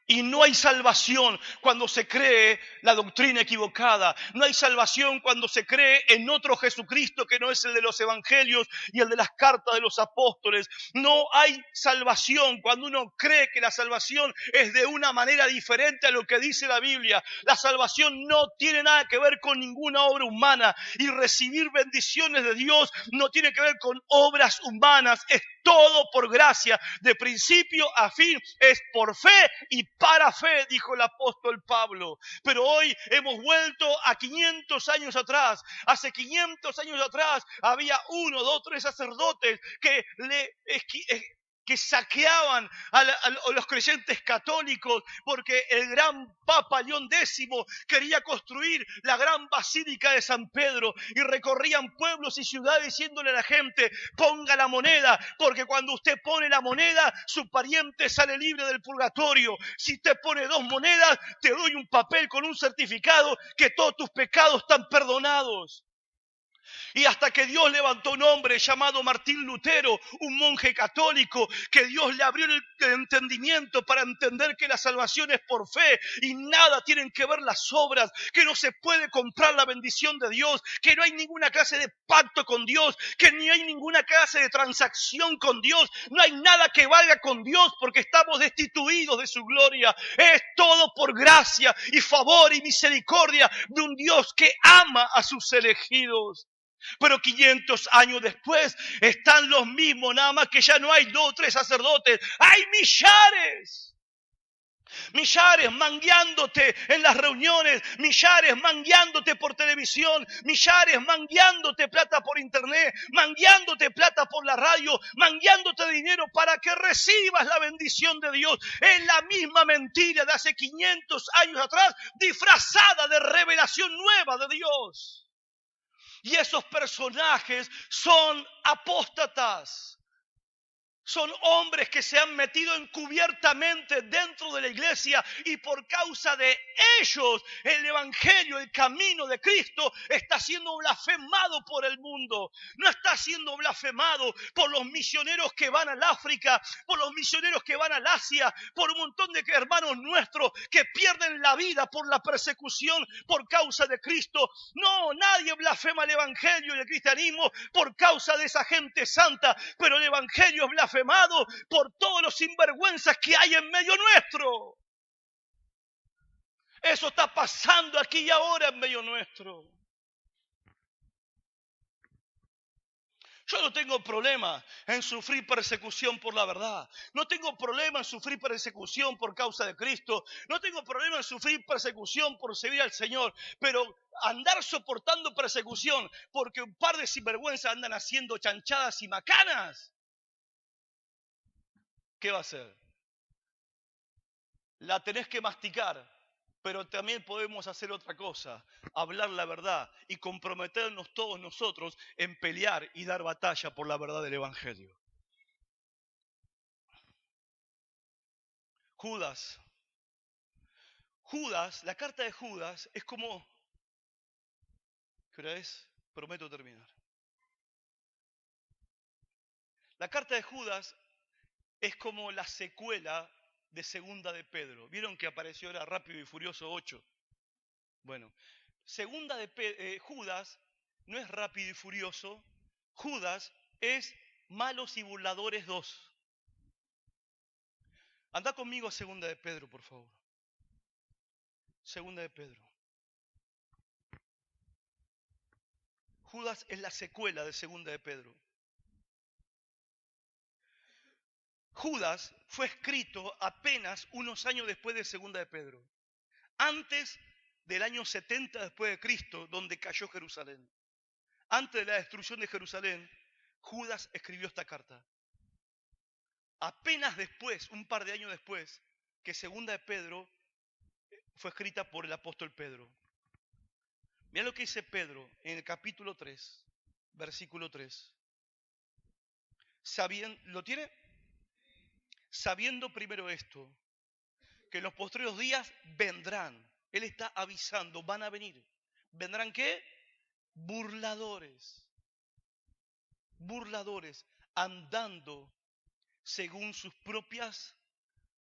Y no hay salvación cuando se cree la doctrina equivocada. No hay salvación cuando se cree en otro Jesucristo que no es el de los evangelios y el de las cartas de los apóstoles. No hay salvación cuando uno cree que la salvación es de una manera diferente a lo que dice la Biblia. La salvación no tiene nada que ver con ninguna obra humana. Y recibir bendiciones de Dios no tiene que ver con obras humanas. Es todo por gracia, de principio a fin, es por fe y para fe, dijo el apóstol Pablo. Pero hoy hemos vuelto a 500 años atrás. Hace 500 años atrás había 1, 2, 3 sacerdotes que saqueaban a los creyentes católicos porque el gran Papa León X quería construir la gran Basílica de San Pedro y recorrían pueblos y ciudades diciéndole a la gente, ponga la moneda, porque cuando usted pone la moneda, su pariente sale libre del purgatorio. Si usted pone 2 monedas, te doy un papel con un certificado que todos tus pecados están perdonados. Y hasta que Dios levantó un hombre llamado Martín Lutero, un monje católico, que Dios le abrió el entendimiento para entender que la salvación es por fe y nada tienen que ver las obras, que no se puede comprar la bendición de Dios, que no hay ninguna clase de pacto con Dios, que ni hay ninguna clase de transacción con Dios, no hay nada que valga con Dios porque estamos destituidos de su gloria. Es todo por gracia y favor y misericordia de un Dios que ama a sus elegidos. Pero 500 años después están los mismos, nada más que ya no hay 2 o 3 sacerdotes, hay millares. Millares mangueándote en las reuniones, millares mangueándote por televisión, millares mangueándote plata por internet, mangueándote plata por la radio, mangueándote dinero para que recibas la bendición de Dios. Es la misma mentira de hace 500 años atrás, disfrazada de revelación nueva de Dios. Y esos personajes son apóstatas. Son hombres que se han metido encubiertamente dentro de la iglesia y por causa de ellos el evangelio, el camino de Cristo está siendo blasfemado por el mundo. No está siendo blasfemado por los misioneros que van al África, por los misioneros que van al Asia, por un montón de hermanos nuestros que pierden la vida por la persecución por causa de Cristo. No, nadie blasfema el evangelio y el cristianismo por causa de esa gente santa, pero el evangelio es blasfemado por todos los sinvergüenzas que hay en medio nuestro. Eso está pasando aquí y ahora en medio nuestro. Yo no tengo problema en sufrir persecución por la verdad. No tengo problema en sufrir persecución por causa de Cristo. No tengo problema en sufrir persecución por servir al Señor. Pero andar soportando persecución porque un par de sinvergüenzas andan haciendo chanchadas y macanas, ¿qué va a hacer? La tenés que masticar, pero también podemos hacer otra cosa, hablar la verdad y comprometernos todos nosotros en pelear y dar batalla por la verdad del evangelio. Judas, la carta de Judas es como, ¿qué hora es? Prometo terminar. La carta de Judas es como la secuela de Segunda de Pedro. ¿Vieron que apareció ahora Rápido y Furioso 8? Bueno, Segunda de Judas no es Rápido y Furioso Judas es malos y burladores 2. Anda conmigo a Segunda de Pedro, por favor. Segunda de Pedro. Judas es la secuela de Segunda de Pedro. Judas fue escrito apenas unos años después de Segunda de Pedro, antes del año 70 después de Cristo, donde cayó Jerusalén. Antes de la destrucción de Jerusalén, Judas escribió esta carta. Apenas después, un par de años después, que Segunda de Pedro fue escrita por el apóstol Pedro. Mira lo que dice Pedro en el capítulo 3, versículo 3. ¿Lo tiene? Sabiendo primero esto, que en los posteriores días vendrán. Él está avisando, van a venir. ¿Vendrán qué? Burladores. Burladores, andando según sus propias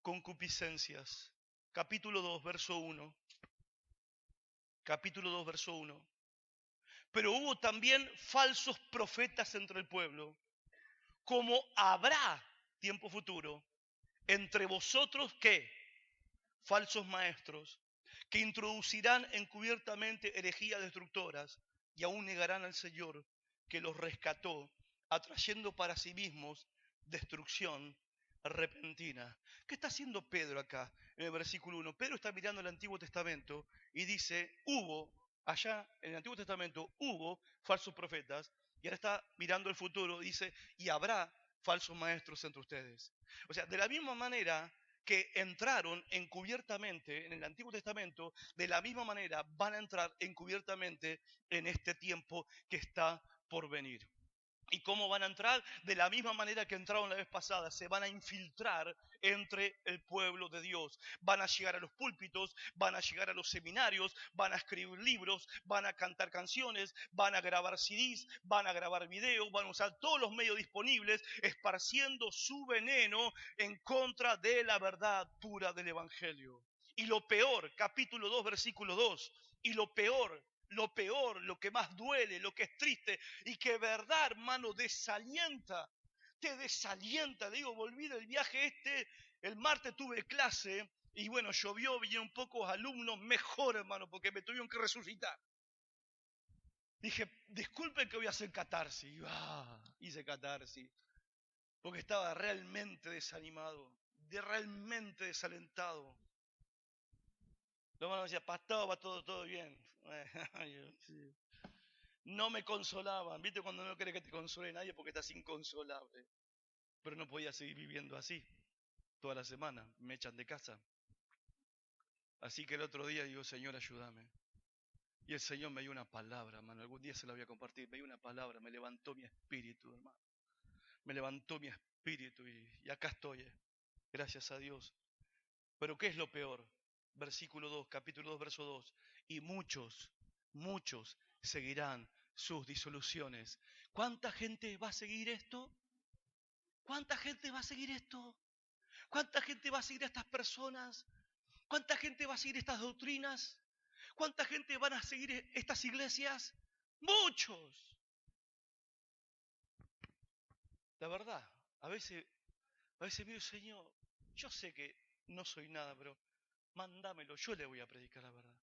concupiscencias. Capítulo 2, verso 1. Capítulo 2, verso 1. Pero hubo también falsos profetas entre el pueblo, como habrá, tiempo futuro, entre vosotros, ¿qué? Falsos maestros, que introducirán encubiertamente herejías destructoras y aún negarán al Señor que los rescató, atrayendo para sí mismos destrucción repentina. ¿Qué está haciendo Pedro acá en el versículo 1? Pedro está mirando el Antiguo Testamento y dice, allá en el Antiguo Testamento hubo falsos profetas, y ahora está mirando el futuro, dice, y habrá falsos maestros entre ustedes. O sea, de la misma manera que entraron encubiertamente en el Antiguo Testamento, de la misma manera van a entrar encubiertamente en este tiempo que está por venir. ¿Y cómo van a entrar? De la misma manera que entraron la vez pasada, se van a infiltrar entre el pueblo de Dios. Van a llegar a los púlpitos, van a llegar a los seminarios, van a escribir libros, van a cantar canciones, van a grabar CDs, van a grabar videos, van a usar todos los medios disponibles, esparciendo su veneno en contra de la verdad pura del Evangelio. Y lo peor, capítulo 2, versículo 2, y lo peor, lo que más duele, lo que es triste y que verdad, hermano, te desalienta. Le digo, volví del viaje el martes tuve clase y bueno, llovió, vinieron pocos alumnos, mejor, hermano, porque me tuvieron que resucitar. Dije, disculpen que voy a hacer catarsis. Hice catarsis, porque estaba realmente desanimado, realmente desalentado. Los hermanos decían, pastor, va todo bien. No me consolaban. ¿Viste cuando no querés que te console nadie porque estás inconsolable? Pero no podía seguir viviendo así toda la semana. Me echan de casa. Así que el otro día digo, Señor, ayúdame. Y el Señor me dio una palabra, hermano. Algún día se la voy a compartir. Me dio una palabra, me levantó mi espíritu, hermano. Me levantó mi espíritu y acá estoy. Gracias a Dios. Pero ¿qué es lo peor? Versículo 2, capítulo 2, verso 2. Y muchos seguirán sus disoluciones. ¿Cuánta gente va a seguir esto? ¿Cuánta gente va a seguir esto? ¿Cuánta gente va a seguir a estas personas? ¿Cuánta gente va a seguir estas doctrinas? ¿Cuánta gente van a seguir estas iglesias? Muchos. La verdad, a veces miro, Señor, yo sé que no soy nada, pero mándamelo, yo le voy a predicar la verdad.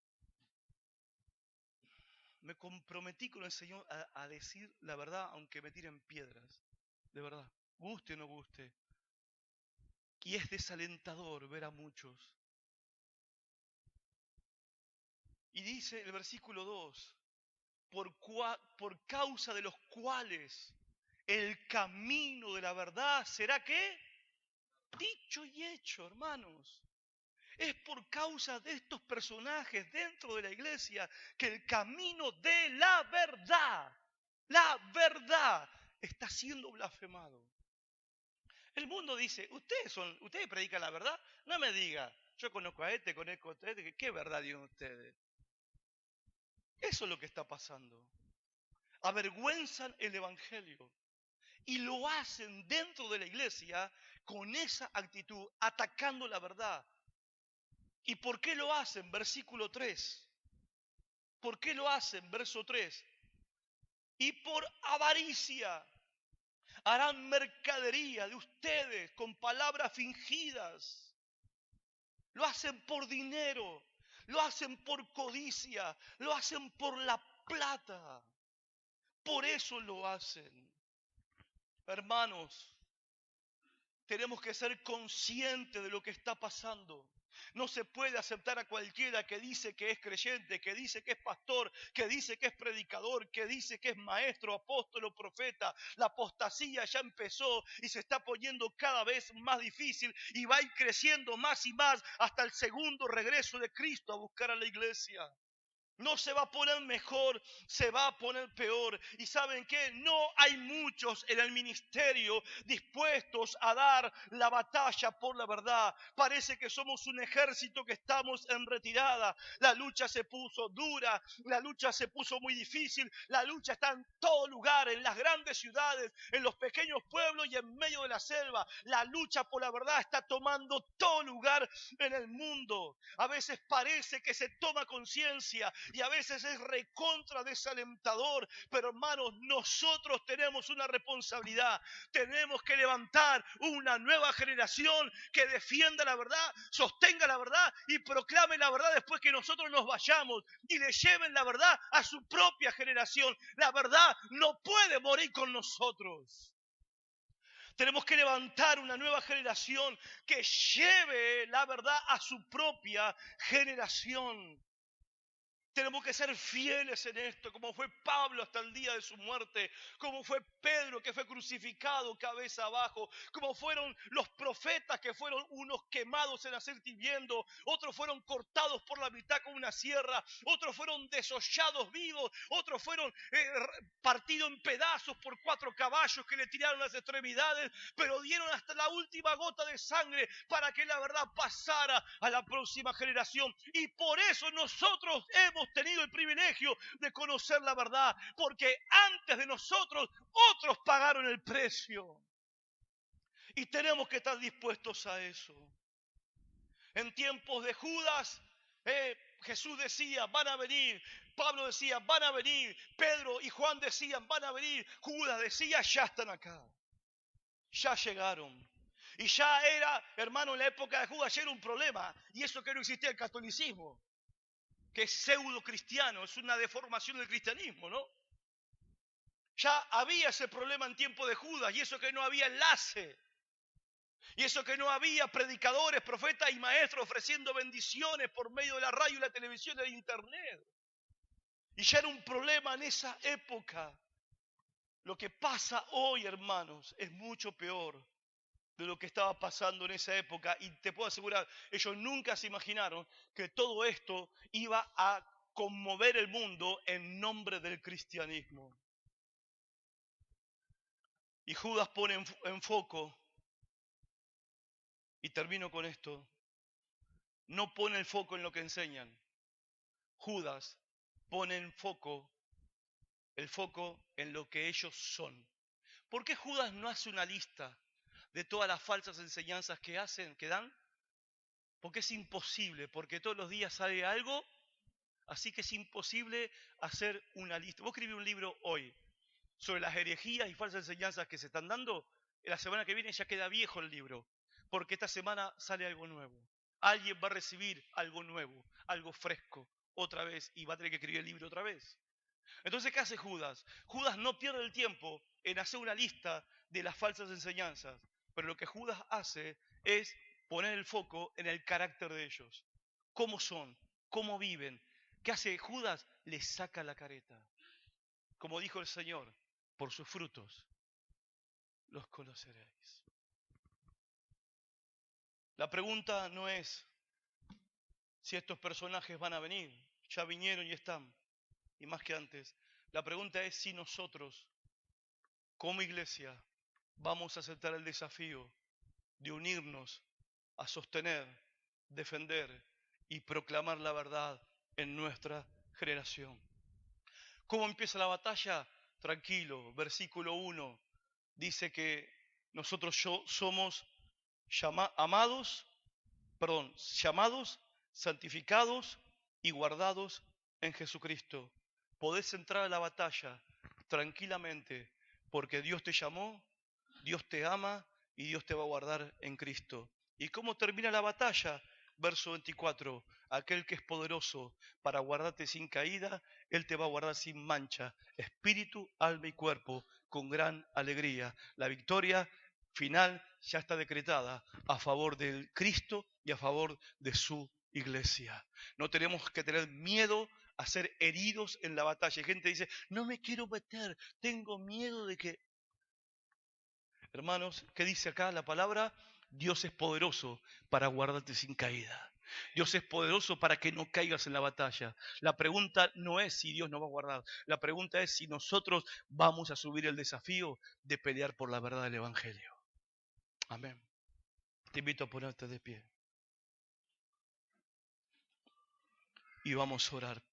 Me comprometí con el Señor a decir la verdad, aunque me tiren piedras. De verdad, guste o no guste. Y es desalentador ver a muchos. Y dice el versículo 2, por causa de los cuales el camino de la verdad será ¿qué? Dicho y hecho, hermanos. Es por causa de estos personajes dentro de la iglesia que el camino de la verdad, está siendo blasfemado. El mundo dice, ustedes predican la verdad, no me diga, yo conozco a este, conozco a este, ¿qué verdad tienen ustedes? Eso es lo que está pasando. Avergüenzan el evangelio y lo hacen dentro de la iglesia con esa actitud, atacando la verdad. ¿Y por qué lo hacen? Versículo 3. ¿Por qué lo hacen? Verso 3. y por avaricia harán mercadería de ustedes con palabras fingidas. Lo hacen por dinero, lo hacen por codicia, lo hacen por la plata. Por eso lo hacen. Hermanos, tenemos que ser conscientes de lo que está pasando. No se puede aceptar a cualquiera que dice que es creyente, que dice que es pastor, que dice que es predicador, que dice que es maestro, apóstol o profeta. La apostasía ya empezó y se está poniendo cada vez más difícil y va a ir creciendo más y más hasta el segundo regreso de Cristo a buscar a la iglesia. No se va a poner mejor, se va a poner peor. ¿Y saben qué? No hay muchos en el ministerio dispuestos a dar la batalla por la verdad. Parece que somos un ejército que estamos en retirada. La lucha se puso dura, la lucha se puso muy difícil. La lucha está en todo lugar, en las grandes ciudades, en los pequeños pueblos y en medio de la selva. La lucha por la verdad está tomando todo lugar en el mundo. A veces parece que se toma conciencia y a veces es recontra desalentador, pero hermanos, nosotros tenemos una responsabilidad. Tenemos que levantar una nueva generación que defienda la verdad, sostenga la verdad y proclame la verdad después que nosotros nos vayamos y le lleven la verdad a su propia generación. La verdad no puede morir con nosotros. Tenemos que levantar una nueva generación que lleve la verdad a su propia generación. Tenemos que ser fieles en esto, como fue Pablo hasta el día de su muerte, como fue Pedro que fue crucificado cabeza abajo, como fueron los profetas que fueron unos quemados en aceite hirviendo, otros fueron cortados por la mitad con una sierra, otros fueron desollados vivos, otros fueron partidos en pedazos por 4 caballos que le tiraron las extremidades, pero dieron hasta la última gota de sangre para que la verdad pasara a la próxima generación. Y por eso nosotros hemos tenido el privilegio de conocer la verdad, porque antes de nosotros otros pagaron el precio. Y tenemos que estar dispuestos a eso. En tiempos de Judas, Jesús decía, van a venir. Pablo decía, van a venir. Pedro y Juan decían, van a venir. Judas decía, ya están acá. Ya llegaron. Y ya era, hermano, en la época de Judas ya era un problema. Y eso que no existía el catolicismo, que es pseudo cristiano, es una deformación del cristianismo, ¿no? Ya había ese problema en tiempo de Judas, y eso que no había enlace, y eso que no había predicadores, profetas y maestros ofreciendo bendiciones por medio de la radio y la televisión y de internet. Y ya era un problema en esa época. Lo que pasa hoy, hermanos, es mucho peor de lo que estaba pasando en esa época, y te puedo asegurar, ellos nunca se imaginaron que todo esto iba a conmover el mundo en nombre del cristianismo. Y Judas pone en foco, y termino con esto, no pone el foco en lo que enseñan. Judas pone el foco en lo que ellos son. ¿Por qué Judas no hace una lista de todas las falsas enseñanzas que dan? Porque es imposible, porque todos los días sale algo, así que es imposible hacer una lista. Vos escribís un libro hoy sobre las herejías y falsas enseñanzas que se están dando, la semana que viene ya queda viejo el libro, porque esta semana sale algo nuevo. Alguien va a recibir algo nuevo, algo fresco, otra vez, y va a tener que escribir el libro otra vez. Entonces, ¿qué hace Judas? Judas no pierde el tiempo en hacer una lista de las falsas enseñanzas, pero lo que Judas hace es poner el foco en el carácter de ellos. ¿Cómo son? ¿Cómo viven? ¿Qué hace Judas? Les saca la careta. Como dijo el Señor, por sus frutos los conoceréis. La pregunta no es si estos personajes van a venir, ya vinieron y están, y más que antes. La pregunta es si nosotros, como iglesia, vamos a aceptar el desafío de unirnos a sostener, defender y proclamar la verdad en nuestra generación. ¿Cómo empieza la batalla? Tranquilo, versículo 1 dice que nosotros somos llamados, santificados y guardados en Jesucristo. Podés entrar a la batalla tranquilamente, porque Dios te llamó, Dios te ama y Dios te va a guardar en Cristo. ¿Y cómo termina la batalla? Verso 24, aquel que es poderoso para guardarte sin caída, Él te va a guardar sin mancha, espíritu, alma y cuerpo, con gran alegría. La victoria final ya está decretada a favor del Cristo y a favor de su iglesia. No tenemos que tener miedo a ser heridos en la batalla. Hay gente que dice, no me quiero meter, tengo miedo de que... Hermanos, ¿qué dice acá la palabra? Dios es poderoso para guardarte sin caída. Dios es poderoso para que no caigas en la batalla. La pregunta no es si Dios nos va a guardar. La pregunta es si nosotros vamos a subir el desafío de pelear por la verdad del Evangelio. Amén. Te invito a ponerte de pie. Y vamos a orar.